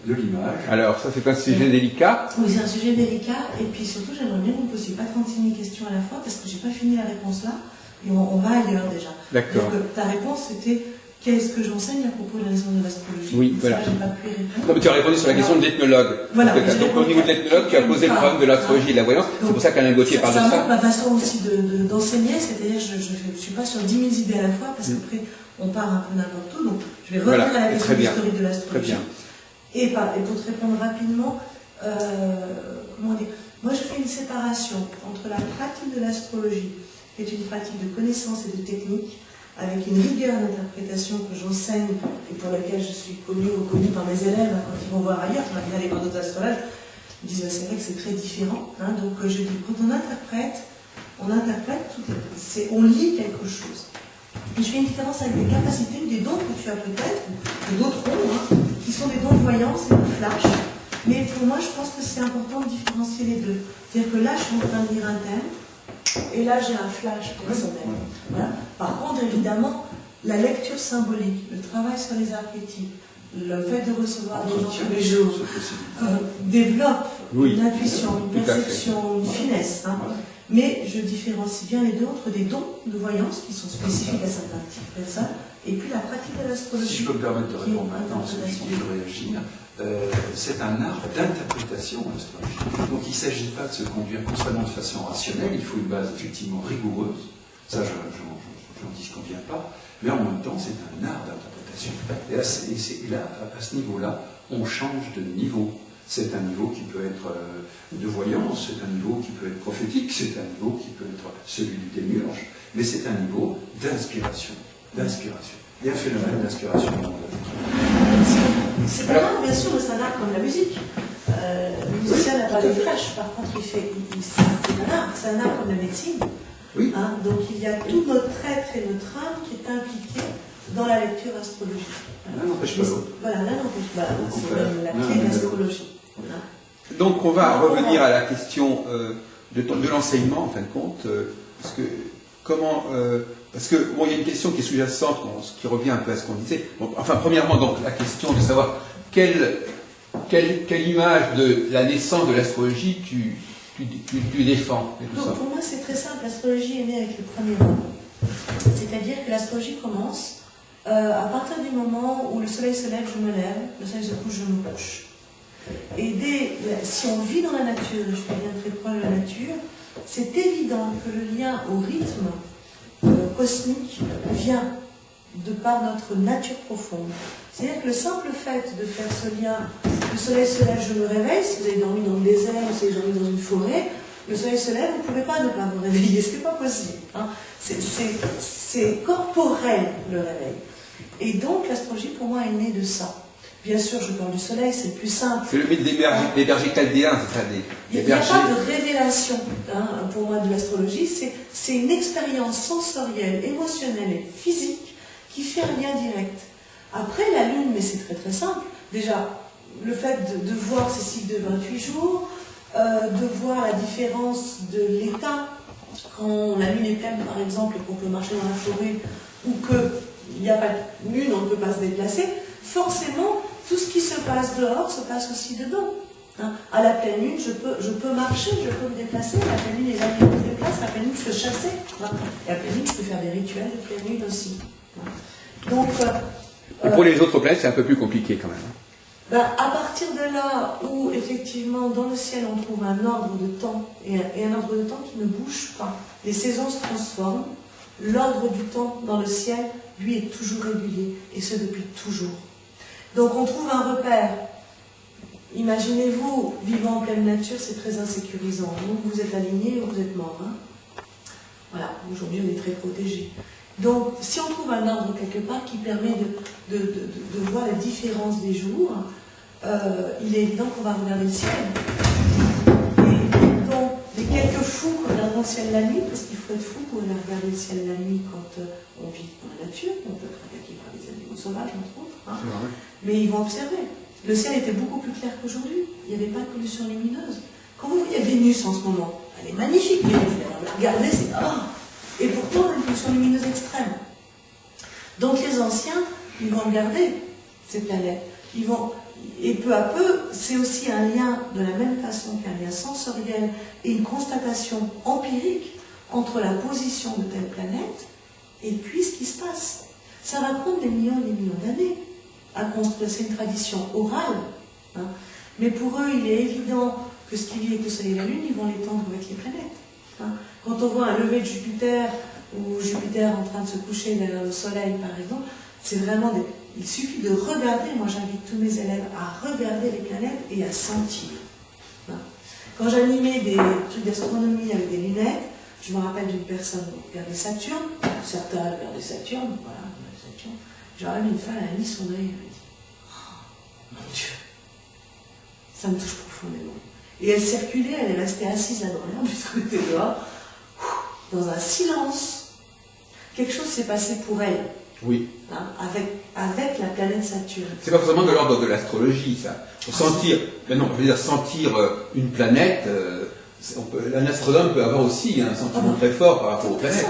de l'image. Alors, ça c'est un sujet délicat. Oui, c'est un sujet délicat, et puis surtout j'aimerais bien que vous ne posiez pas 36 000 questions à la fois, parce que je n'ai pas fini la réponse là, et on va ailleurs déjà. D'accord. Donc, ta réponse c'était qu'est-ce que j'enseigne à propos de la raison de l'astrologie? Oui, voilà. Ça, j'ai pas pu y répondre. Non, mais tu as répondu sur la question de l'ethnologue. Voilà. Donc, au niveau de l'ethnologue, tu as posé le problème de l'astrologie et de la voyance. C'est pour ça qu'Alain Gauthier parle de ça. Ça montre ma façon aussi d'enseigner, c'est-à-dire je ne suis pas sur 10 000 idées à la fois, parce qu'après on part un peu n'importe où. Donc je vais revenir à la question historique de l'astrologie. Et pour te répondre rapidement, comment dire, moi je fais une séparation entre la pratique de l'astrologie, qui est une pratique de connaissance et de technique, avec une rigueur d'interprétation que j'enseigne et pour laquelle je suis reconnue par mes élèves, quand ils vont voir ailleurs, quand ils aller voir d'autres astrologues, ils disent c'est vrai que c'est très différent. Donc je dis, quand on interprète, on lit quelque chose. Et je fais une différence avec des capacités, des dons que tu as peut-être, ou d'autres ont, qui sont des dons de voyance et de flash. Mais pour moi, je pense que c'est important de différencier les deux. C'est-à-dire que là, je suis en train de lire un thème, et là, j'ai un flash personnel. Voilà. Par contre, évidemment, la lecture symbolique, le travail sur les archétypes, le fait de recevoir des gens tous les jours, développe une intuition, une perception, une finesse. Mais je différencie bien les deux entre des dons de voyance qui sont spécifiques à certains types de personnes, et puis la pratique de l'astrologie. Si je peux me permettre de répondre maintenant à ce que tu dis, de réagir, c'est un art d'interprétation, l'astrologie. Donc il ne s'agit pas de se conduire constamment de façon rationnelle, il faut une base effectivement rigoureuse. Ça, je n'en disconviens pas, mais en même temps, c'est un art d'interprétation. Et là, à ce niveau-là, on change de niveau. C'est un niveau qui peut être de voyance, c'est un niveau qui peut être prophétique, c'est un niveau qui peut être celui du démiurge, mais c'est un niveau d'inspiration. Il y a un phénomène d'inspiration. C'est un art, bien sûr, c'est un art comme la musique. Le musicien n'a pas de flèche, par contre, c'est un art comme la médecine. Oui. Donc il y a tout notre être et notre âme qui est impliqué dans la lecture astrologique. L'un n'empêche pas l'autre. Voilà, l'un n'empêche pas l'autre. C'est la clé de l'astrologie. Donc on va revenir à la question de l'enseignement, en fin de compte, parce que il y a une question qui est sous-jacente, qui revient un peu à ce qu'on disait. Bon, enfin, premièrement, donc la question de savoir quelle image de la naissance de l'astrologie tu défends. Et tout donc ça. pour moi, c'est très simple. L'astrologie est née avec le premier mot. C'est-à-dire que l'astrologie commence à partir du moment où le soleil se lève, je me lève, le soleil se couche, je me couche. Et si on vit dans la nature, je suis bien très proche de la nature, c'est évident que le lien au rythme cosmique vient de par notre nature profonde. C'est-à-dire que le simple fait de faire ce lien, le soleil se lève, je me réveille, si vous avez dormi dans le désert, si vous avez dormi dans une forêt, Le soleil se lève, vous ne pouvez pas ne pas vous réveiller, ce n'est pas possible. Hein. C'est corporel le réveil. Et donc l'astrologie pour moi est née de ça. Bien sûr, je parle du soleil, c'est le plus simple. C'est le mythe des bergers chaldéens, c'est ça, Il n'y a pas de révélation pour moi de l'astrologie, c'est une expérience sensorielle, émotionnelle et physique qui fait un lien direct. Après la lune, mais c'est très très simple, déjà le fait de voir ces cycles de 28 jours, de voir la différence de l'état, quand la lune est pleine par exemple et qu'on peut marcher dans la forêt, ou qu'il n'y a pas de lune, on ne peut pas se déplacer, forcément tout ce qui se passe dehors se passe aussi dedans. Hein. À la pleine lune, je peux marcher, je peux me déplacer. À la pleine lune, les animaux se déplacent. À la pleine lune, je peux chasser. Hein. Et à la pleine lune, je peux faire des rituels de pleine lune aussi. Hein. Donc, et pour les autres planètes, c'est un peu plus compliqué quand même. À partir de là où, effectivement, dans le ciel, on trouve un ordre de temps, et un ordre de temps qui ne bouge pas. Les saisons se transforment. L'ordre du temps dans le ciel, lui, est toujours régulier, et ce depuis toujours. Donc on trouve un repère. Imaginez-vous, vivant en pleine nature, c'est très insécurisant. Donc vous êtes aligné ou vous êtes mort. Hein. Voilà, aujourd'hui on est très protégé. Donc si on trouve un ordre quelque part qui permet de voir la différence des jours, il est évident qu'on va regarder le ciel. Et donc les quelques fous qui regardent le ciel la nuit, parce qu'il faut être fou pour aller regarder le ciel la nuit quand on vit dans la nature, on peut être attaqué par des animaux sauvages entre autres. Hein. Mais ils vont observer. Le ciel était beaucoup plus clair qu'aujourd'hui. Il n'y avait pas de pollution lumineuse. Quand vous voyez Vénus en ce moment, elle est magnifique, Vénus. Regardez, c'est... Et pourtant, on a une pollution lumineuse extrême. Donc les anciens, ils vont regarder ces planètes. Et peu à peu, c'est aussi un lien, de la même façon qu'un lien sensoriel et une constatation empirique entre la position de telle planète et puis ce qui se passe. Ça va prendre des millions et des millions d'années à construire. C'est une tradition orale. Hein. Mais pour eux, il est évident que ce qui vit avec le Soleil et la Lune, ils vont l'étendre avec les planètes. Hein. Quand on voit un lever de Jupiter, ou Jupiter en train de se coucher derrière le Soleil, par exemple, c'est vraiment des... Il suffit de regarder, moi j'invite tous mes élèves à regarder les planètes et à sentir. Hein. Quand j'animais des trucs d'astronomie avec des lunettes, je me rappelle d'une personne qui regardait Saturne, certains regardaient Saturne, voilà, Saturne. J'aurais une femme, elle a mis son œil, elle a dit « Mon Dieu !» Ça me touche profondément. Et elle circulait, elle est restée assise là dans l'herbe, jusqu'au côté dehors, dans un silence. Quelque chose s'est passé pour elle. Oui. Hein, avec la planète Saturne. C'est pas forcément de l'ordre de l'astrologie, ça. Pour sentir, mais non, je veux dire, sentir une planète, un astronome peut avoir aussi un sentiment très fort par rapport aux planètes.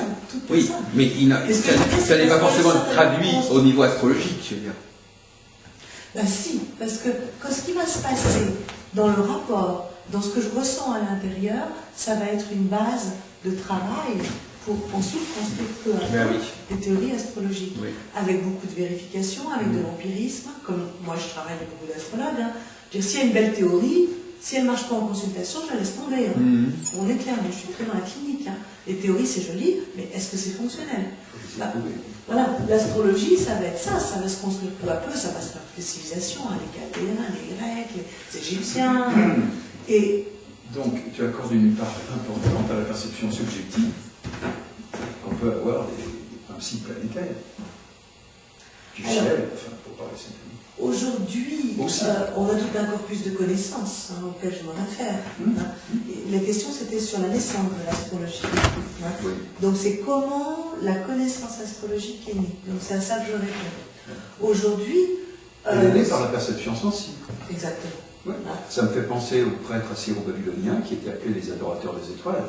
Oui, mais ça n'est pas forcément traduit au niveau astrologique, je veux dire. Ben si, parce que ce qui va se passer dans le rapport, dans ce que je ressens à l'intérieur, ça va être une base de travail pour ensuite construire peu à peu des théories astrologiques, avec beaucoup de vérifications, avec de l'empirisme, comme moi je travaille avec beaucoup d'astrologues. Hein. S'il y a une belle théorie, si elle ne marche pas en consultation, je la laisse tomber. Hein. On est clair, moi je suis très dans la clinique. Hein. Les théories c'est joli, mais est-ce que c'est fonctionnel? Voilà, l'astrologie ça va être ça va se construire peu à peu, ça va se faire les civilisations, hein, les Chaldéens, les Grecs, les Égyptiens. Et donc tu accordes une part importante à la perception subjective. On peut avoir des principes planétaires, du ciel, enfin, pour parler simplement. Aujourd'hui, on a tout un corpus de connaissances auquel je m'en réfère. La question c'était sur la naissance de l'astrologie. Hein. Donc c'est comment la connaissance astrologique est née. Donc c'est à ça que je réponds. Aujourd'hui... Elle est née par la perception sensible. Exactement. Ouais. Ça me fait penser aux prêtres assyro-babyloniens qui étaient appelés les adorateurs des étoiles,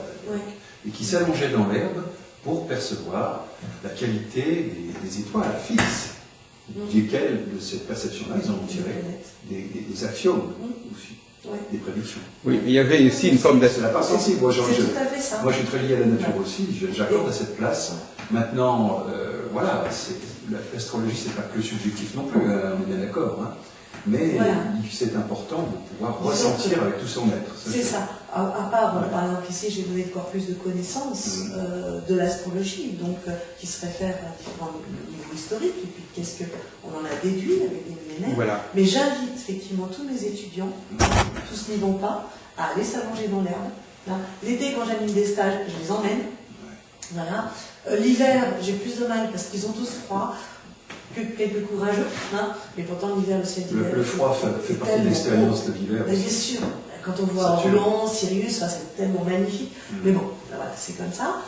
et qui s'allongeaient dans l'herbe pour percevoir la qualité des étoiles fixes, desquelles, de cette perception-là, ils en ont tiré des axiomes aussi, des prédictions. Oui, mais il y avait aussi une forme C'est la part sensible. Moi, ça. Moi, je suis très lié à la nature aussi, j'accorde à cette place. Maintenant, voilà, l'astrologie, c'est pas que subjectif non plus, on est bien d'accord. Hein. Mais c'est important de pouvoir ressentir avec tout son être. C'est ça. À part, par exemple, ici, j'ai donné le corpus de connaissances de l'astrologie, donc qui se réfère à différents niveaux historiques, et puis qu'est-ce qu'on en a déduit avec des millénaires. Voilà. Mais j'invite effectivement tous mes étudiants, tous n'y vont pas, à aller s'allonger dans l'herbe Hein. L'été, quand j'anime des stages, je les emmène. Voilà. L'hiver, j'ai plus de mal parce qu'ils ont tous froid. Que quelques courageux, hein. Mais pourtant l'hiver, le ciel d'hiver. Le froid fait partie de l'expérience de l'hiver. Bien sûr, quand on voit Orlon, Sirius, ça, c'est tellement magnifique. Mais bon, voilà, c'est comme ça.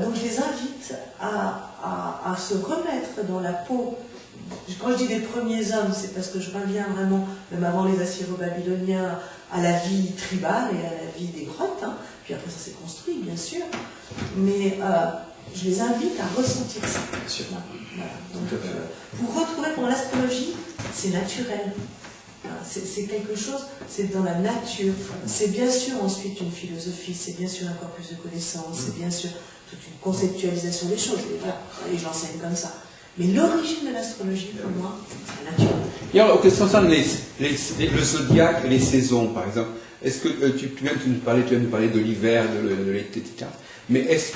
Donc je les invite à se remettre dans la peau. Quand je dis des premiers hommes, c'est parce que je reviens vraiment, même avant les Assyro-Babyloniens, à la vie tribale et à la vie des grottes. Hein. Puis après, ça s'est construit, bien sûr. Mais je les invite à ressentir ça. Bien sûr. Voilà. Donc, pour retrouver, pour l'astrologie, c'est naturel. C'est quelque chose, c'est dans la nature. C'est bien sûr ensuite une philosophie, c'est bien sûr encore plus de connaissances, c'est bien sûr toute une conceptualisation des choses. Et voilà, et j'enseigne comme ça. Mais l'origine de l'astrologie, pour moi, c'est la nature. Et alors, en ce qui concerne le zodiaque et les saisons, par exemple, est-ce que tu viens de nous parler de l'hiver, de l'été, etc. Mais est-ce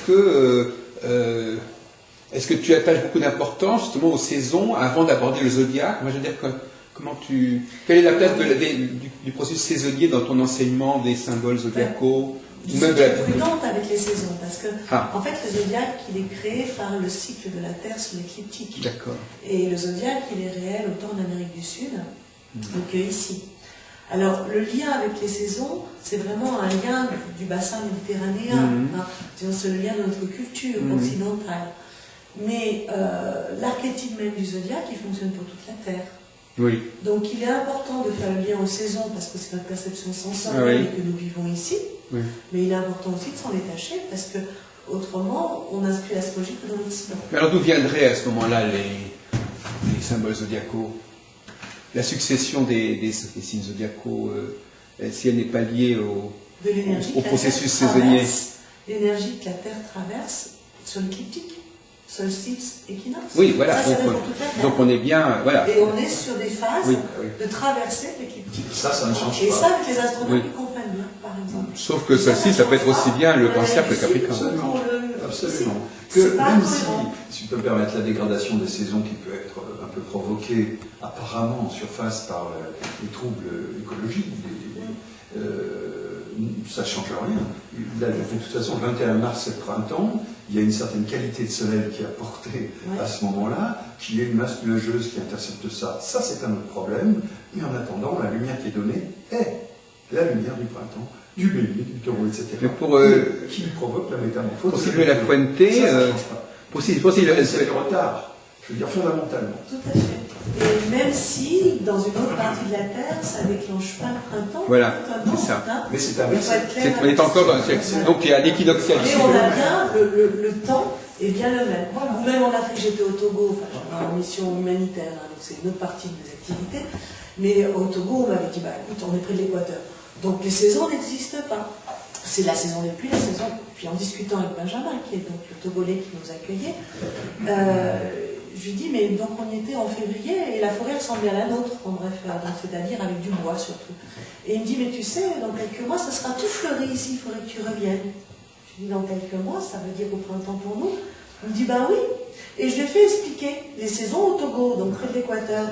que tu attaches beaucoup d'importance justement aux saisons avant d'aborder le zodiaque? Moi, je veux dire, quelle est la place du processus saisonnier dans ton enseignement des symboles zodiacaux? Je suis très prudente avec les saisons, parce que, en fait, le zodiaque, il est créé par le cycle de la Terre sur l'écliptique. D'accord. Et le zodiaque, il est réel autant en Amérique du Sud que ici. Alors, le lien avec les saisons, c'est vraiment un lien du bassin méditerranéen. Hein. C'est le lien de notre culture occidentale. Mais l'archétype même du zodiaque, il fonctionne pour toute la Terre. Oui. Donc, il est important de faire le lien aux saisons, parce que c'est notre perception sensorielle et que nous vivons ici. Oui. Mais il est important aussi de s'en détacher, parce que autrement, on inscrit l'astrologie que dans l'Occident. Mais alors, d'où viendraient à ce moment-là les symboles zodiacaux? La succession des signes zodiacaux, si elle n'est pas liée au processus saisonnier. L'énergie que la Terre traverse sur l'écliptique, solstice, équinoxe. Oui, voilà. Ça, donc on est bien. Voilà. Et on est sur des phases de traversée de l'écliptique. Ça ne change pas. Et ça, avec les astronomes, ils comprennent bien, par exemple. Sauf que ceci, ça peut être aussi bien le Cancer que le Capricorne. Absolument. Que même si tu peux me permettre, la dégradation des saisons qui peut être un peu provoquée apparemment en surface par les troubles écologiques, ça ne change rien. Là, de toute façon, le 21 mars, c'est le printemps, il y a une certaine qualité de soleil qui est apportée à ce moment-là, qu'il y ait une masse nuageuse qui intercepte ça. Ça, c'est un autre problème. Et en attendant, la lumière qui est donnée est la lumière du printemps, du bélier, du taureau, etc. Qui provoque la métamorphose. Pour Sylvie Lafuente, c'est le retard, je veux dire fondamentalement. Tout à fait. Et même si, dans une autre partie de la Terre, ça ne déclenche pas le printemps. Voilà, c'est ça. Mais c'est inversé. On est encore dans donc il y a l'équinoxial. Et on a bien, le temps est bien le même. Ou même en Afrique, j'étais au Togo, en mission humanitaire, hein, donc c'est une autre partie de mes activités. Mais au Togo, on m'avait dit, bah écoute, on est près de l'équateur. Donc les saisons n'existent pas. C'est la saison des pluies, la saison. Puis en discutant avec Benjamin, qui est donc le Togolais qui nous accueillait, je lui dis, mais donc on y était en février et la forêt ressemblait à la nôtre, on devrait faire, c'est-à-dire avec du bois surtout. Et il me dit, mais tu sais, dans quelques mois, ça sera tout fleuri ici, il faudrait que tu reviennes. Je lui dis, dans quelques mois, ça veut dire au printemps pour nous. Il me dit, ben oui. Et je lui ai fait expliquer les saisons au Togo, donc près de l'équateur.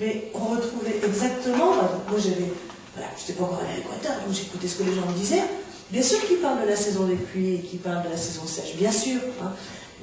Mais on retrouvait exactement, moi j'avais, voilà, je n'étais pas encore allé à l'équateur, donc j'écoutais ce que les gens me disaient. Bien sûr qu'ils parlent de la saison des pluies et qu'ils parlent de la saison sèche, bien sûr. Hein.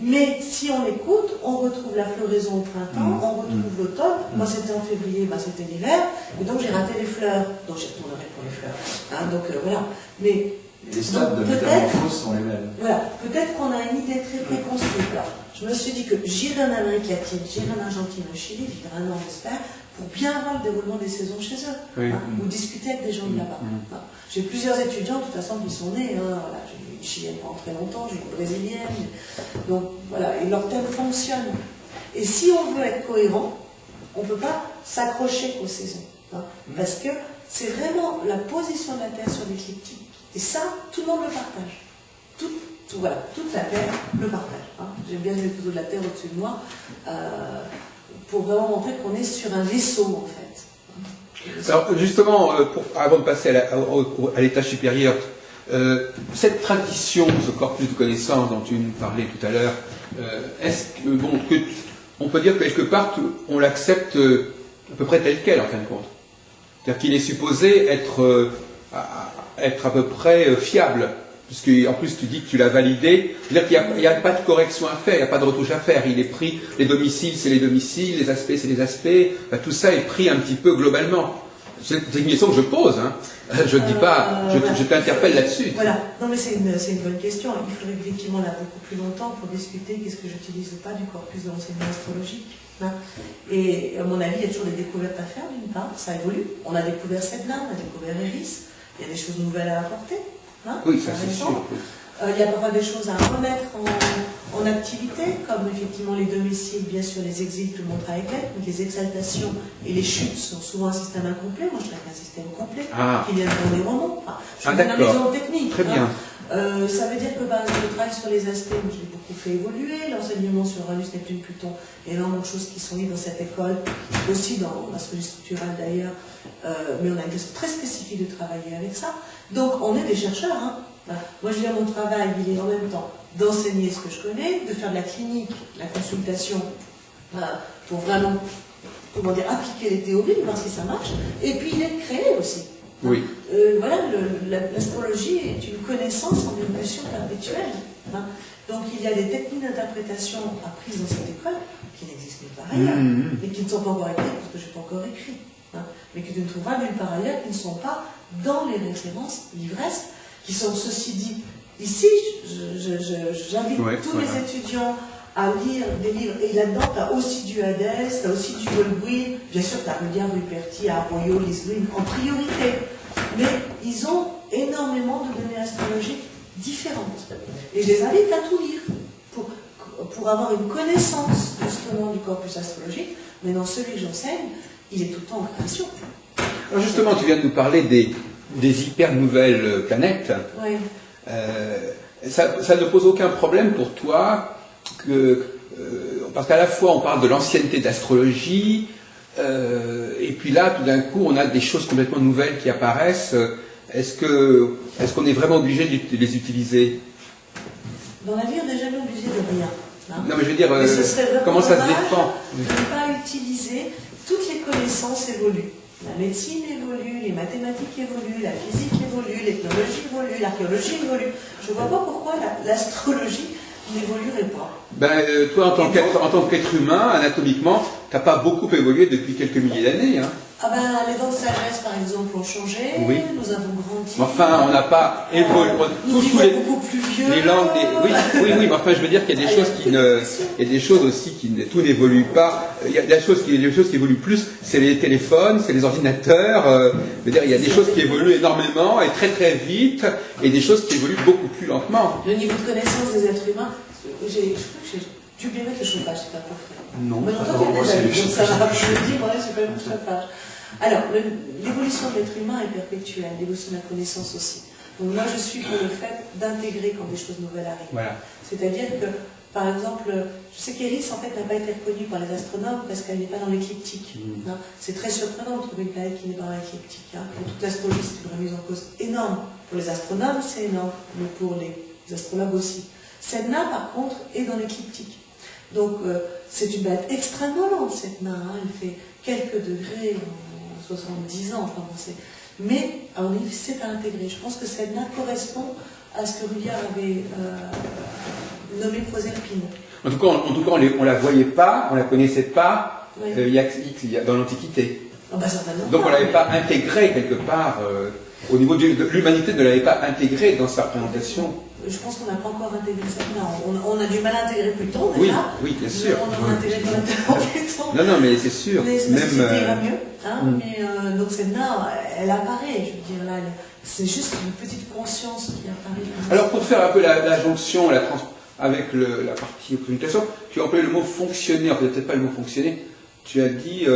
Mais si on écoute, on retrouve la floraison au printemps, on retrouve l'automne. Moi, c'était en février, c'était l'hiver. Et donc, j'ai raté les fleurs. Donc, j'y retournerai pour les fleurs. Hein, donc, voilà. Mais les stades de métamorphose sont les mêmes. Voilà. Peut-être qu'on a une idée très préconstruite. Alors, je me suis dit que j'irai en Amérique latine, j'irai en Argentine, au Chili, vivre un an, j'espère, pour bien voir le déroulement des saisons chez eux. Oui. Hein, ou discuter avec des gens de là-bas. Hein. J'ai plusieurs étudiants, de toute façon, qui sont nés. Hein, voilà. J'ai eu une Chilienne pendant très longtemps, j'ai eu une Brésilienne. Donc, voilà. Et leur thème fonctionne. Et si on veut être cohérent, on ne peut pas s'accrocher aux saisons. Hein, parce que c'est vraiment la position de la Terre sur l'écliptique. Et ça, tout le monde le partage. Voilà, toute la Terre le partage. Hein. J'aime bien les photos de la Terre au-dessus de moi, pour vraiment montrer qu'on est sur un vaisseau, en fait. Alors, justement, avant de passer à l'étage supérieur, cette tradition, ce corpus de connaissances dont tu nous parlais tout à l'heure, est-ce que, bon, on peut dire que quelque part, on l'accepte à peu près tel quel, en fin de compte? C'est-à-dire qu'il est supposé être être à peu près fiable. Puisque, en plus, tu dis que tu l'as validé. C'est-à-dire qu'il n'y a pas de correction à faire, il n'y a pas de retouche à faire. Il est pris, les domiciles, c'est les domiciles, les aspects, c'est les aspects. Enfin, tout ça est pris un petit peu globalement. C'est une question que je pose. Hein. Je ne dis pas, je t'interpelle là-dessus. Voilà, non mais c'est une bonne question. Il faudrait effectivement là beaucoup plus longtemps pour discuter qu'est-ce que j'utilise ou pas du corpus de l'enseignement astrologique. Hein. Et à mon avis, il y a toujours des découvertes à faire d'une part, ça évolue. On a découvert Sedna, on a découvert Eris, il y a des choses nouvelles à apporter. Hein, oui, ça c'est sûr. Il y a parfois des choses à remettre en activité, comme effectivement les domiciles, bien sûr les exils, tout le monde travaille avec, mais les exaltations et les chutes sont souvent un système incomplet. Moi je suis avec un système complet qui vient dans les romans. Enfin, je vous donne un exemple technique. Très bien. Ça veut dire que par exemple, le travail sur les aspects, je l'ai beaucoup fait évoluer, l'enseignement sur Uranus, Neptune, Pluton, il y a énormément de choses qui sont liées dans cette école, aussi dans l'astrologie structurale d'ailleurs, mais on a une façon très spécifique de travailler avec ça. Donc on est des chercheurs. Hein. Voilà. Moi je veux dire, mon travail, il est en même temps d'enseigner ce que je connais, de faire de la clinique, la consultation, pour vraiment, comment dire, appliquer les théories, voir si ça marche, et puis il est créé aussi. Oui. Voilà, l'astrologie est une connaissance en évolution perpétuelle. Hein. Donc il y a des techniques d'interprétation apprises dans cette école qui n'existent nulle part ailleurs, mais qui ne sont pas encore écrites parce que je n'ai pas encore écrit. Hein, mais que tu ne trouveras nulle part ailleurs, qui ne sont pas dans les références livresques, qui sont, ceci dit, ici, j'invite tous les étudiants à lire des livres, et là-dedans, tu as aussi du Hadès, tu as aussi du Goldwyn, bien sûr, tu as Rudyard, Ruperti, Arroyo, Liswin, en priorité, mais ils ont énormément de données astrologiques différentes. Et je les invite à tout lire, pour avoir une connaissance, justement, du corpus astrologique, mais dans celui que j'enseigne, il est tout le temps en création. Alors justement, tu viens de nous parler des hyper nouvelles planètes. Oui. Ça ne pose aucun problème pour toi parce qu'à la fois on parle de l'ancienneté d'astrologie, et puis là, tout d'un coup, on a des choses complètement nouvelles qui apparaissent. Est-ce qu'on est vraiment obligé de les utiliser? Dans la vie, on n'est jamais obligé de rien. Hein. Non, mais je veux dire, comment ça se défend? De ne pas utiliser. Toutes les connaissances évoluent. La médecine évolue, les mathématiques évoluent, la physique évolue, l'ethnologie évolue, l'archéologie évolue. Je ne vois pas pourquoi l'astrologie n'évoluerait pas. Toi, en tant qu'être humain, anatomiquement, tu n'as pas beaucoup évolué depuis quelques milliers d'années. Hein. Les dents de sagesse, par exemple, ont changé. Oui. Nous avons grandi. Enfin, on n'a pas évolué. Nous vivons beaucoup plus vieux. Les langues, oui, mais enfin, je veux dire qu'il y a des choses il y a des choses aussi tout n'évolue pas. Il y a des choses qui évoluent plus, c'est les téléphones, c'est les ordinateurs. Je veux dire, il y a des choses qui évoluent énormément et très très vite, et des choses qui évoluent beaucoup plus lentement. Le niveau de connaissance des êtres humains, je crois que j'ai oublié mettre le chauffage, c'est pas pour faire. Non. Mais longtemps, ça va, je le dis, moi, j'ai pas mis le chauffage. Alors, l'évolution de l'être humain est perpétuelle, l'évolution de la connaissance aussi. Donc moi, je suis pour le fait d'intégrer quand des choses nouvelles arrivent. Voilà. C'est-à-dire que, par exemple, je sais qu'Eris, en fait, n'a pas été reconnue par les astronomes parce qu'elle n'est pas dans l'écliptique. Hein. C'est très surprenant de trouver une planète qui n'est pas dans l'écliptique. Hein. Pour toute l'astrologie, c'est une remise en cause énorme. Pour les astronomes, c'est énorme, mais pour les astrologues aussi. Sedna, par contre, est dans l'écliptique. Donc, c'est une planète extrêmement lente, Sedna. Hein. Elle fait quelques degrés en 70 ans. Enfin, bon, mais, à mon avis, c'est à intégrer. Je pense que Sedna correspond à ce que Rudyard avait nommé Proserpine. En tout cas, on ne la voyait pas, on ne la connaissait pas Oui. dans l'Antiquité. Certainement. Donc on ne l'avait pas intégrée quelque part, au niveau de l'humanité ne l'avait pas intégrée dans sa représentation. Je pense qu'on n'a pas encore intégré Sedna. On a du mal à intégrer Pluton déjà. Oui, bien sûr. On a intégré correctement Pluton. Non, mais c'est sûr. Mais même ira mieux. Hein, mais donc Sedna, elle apparaît. Je veux dire là, c'est juste une petite conscience qui apparaît. Alors pour faire un peu la jonction, avec la partie communication, tu as employé le mot fonctionner. En fait, peut-être pas le mot fonctionner. Tu as dit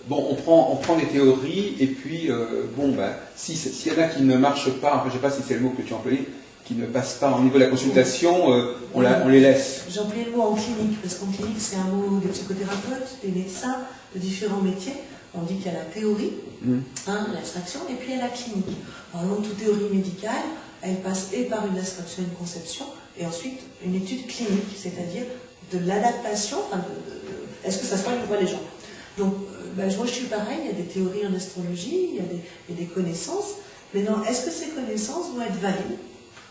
on prend des théories et puis s'il y en a qui ne marchent pas, je ne sais pas si c'est le mot que tu as employé, qui ne passent pas au niveau de la consultation, on les laisse. J'ai employé le mot en clinique, parce qu'en clinique, c'est un mot des psychothérapeutes, des médecins, de différents métiers. On dit qu'il y a la théorie, l'abstraction, et puis il y a la clinique. Par exemple, toute théorie médicale, elle passe et par une abstraction, une conception, et ensuite une étude clinique, c'est-à-dire de l'adaptation, est-ce que ça soigne ou pas les gens. Donc, moi je suis pareil, il y a des théories en astrologie, il y a des connaissances, Maintenant, est-ce que ces connaissances vont être valides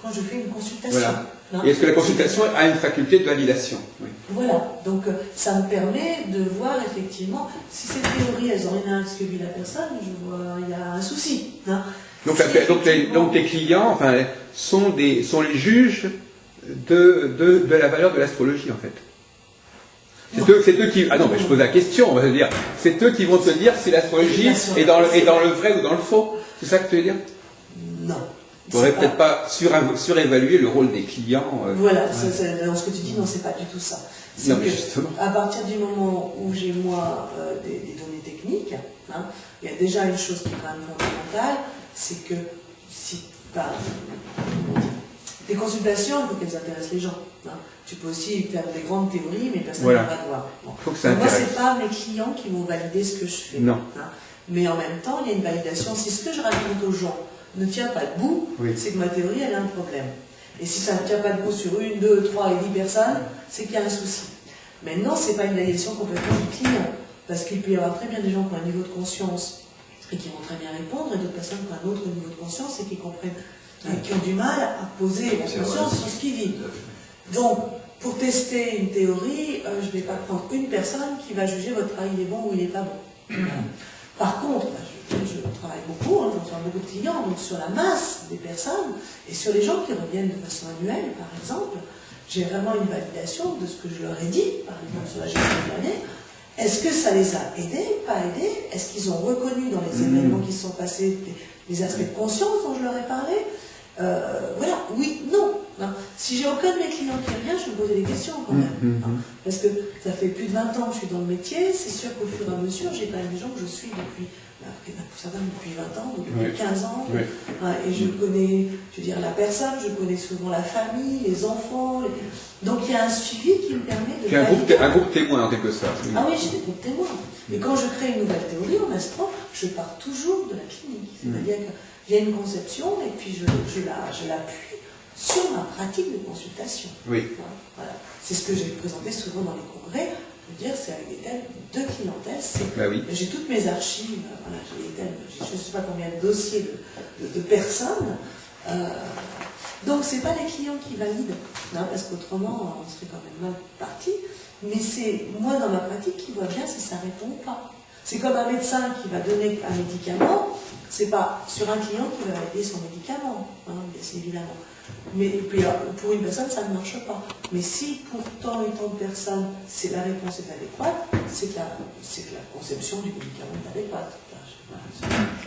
quand je fais une consultation? Voilà. Non. Et est-ce que la consultation a une faculté de validation? Oui. Voilà, donc ça me permet de voir effectivement si ces théories elles ont rien à voir avec ce que vit la personne, je vois il y a un souci. Hein. Donc, Si donc tes clients enfin, sont les juges de la valeur de l'astrologie en fait. C'est eux qui. Ah non, mais je pose la question, on va se dire. C'est eux qui vont te dire si l'astrologie est dans le vrai ou dans le faux. C'est ça que tu veux dire? Non. Tu n'aurais peut-être pas surévalué le rôle des clients. Voilà, dans ce que tu dis, non, c'est pas du tout ça. Non, mais justement. À partir du moment où j'ai moi des données techniques, hein, il y a déjà une chose qui est quand même fondamentale, c'est que si des consultations, il faut qu'elles intéressent les gens. Hein. Tu peux aussi faire des grandes théories, mais personne ne va pas voir. Bon. Faut que ça Donc moi, intéresse. c'est pas mes clients qui vont valider ce que je fais. Non. Hein. Mais en même temps, il y a une validation. Si ce que je raconte aux gens ne tient pas debout, Oui. c'est que ma théorie, elle a un problème. Et si ça ne tient pas debout sur 1, 2, 3 et 10 personnes, c'est qu'il y a un souci. Maintenant, ce n'est pas une validation complètement du client, parce qu'il peut y avoir très bien des gens qui ont un niveau de conscience et qui vont très bien répondre, et d'autres personnes qui ont un autre niveau de conscience et qui comprennent, qui ont du mal à poser la conscience sur ce qu'ils vivent. Donc, pour tester une théorie, je ne vais pas prendre une personne qui va juger votre travail, il est bon ou il n'est pas bon. Par contre, je travaille beaucoup, je reçois beaucoup de clients, donc sur la masse des personnes et sur les gens qui reviennent de façon annuelle, par exemple, j'ai vraiment une validation de ce que je leur ai dit, par exemple sur la gestion de l'année. Est-ce que ça les a aidés, pas aidés? Est-ce qu'ils ont reconnu dans les événements qui se sont passés les aspects de conscience dont je leur ai parlé? Voilà, oui, non. Hein. Si j'ai aucun de mes clients qui revient, je vais me poser des questions quand même. Hein. Parce que ça fait plus de 20 ans que je suis dans le métier, c'est sûr qu'au fur et à mesure, j'ai quand même des gens que je suis depuis, certains depuis 20 ans, depuis 15 ans, hein, et je connais, je veux dire, la personne, je connais souvent la famille, les enfants, donc il y a un suivi qui me permet de... Un groupe témoin en quelque sorte. Ah oui, j'ai des groupes témoins. Et quand je crée une nouvelle théorie en astro, je pars toujours de la clinique. C'est-à-dire qu'il y a une conception et puis je l'appuie sur ma pratique de consultation. Oui. Voilà. C'est ce que j'ai présenté souvent dans les congrès. Je veux dire, c'est avec des thèmes de clientèle. Bah oui. J'ai toutes mes archives, voilà, j'ai des thèmes, je ne sais pas combien de dossiers de personnes. Donc, ce n'est pas les clients qui valident, hein, parce qu'autrement, on serait quand même mal parti. Mais c'est moi, dans ma pratique, qui vois bien si ça répond ou pas. C'est comme un médecin qui va donner un médicament, c'est pas sur un client qui va valider son médicament, hein, bien évidemment. Mais puis, pour une personne, ça ne marche pas. Mais si pour tant et tant de personnes, la réponse est adéquate, c'est que la conception du médicament est adéquate.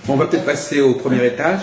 On va peut-être passer au premier étage.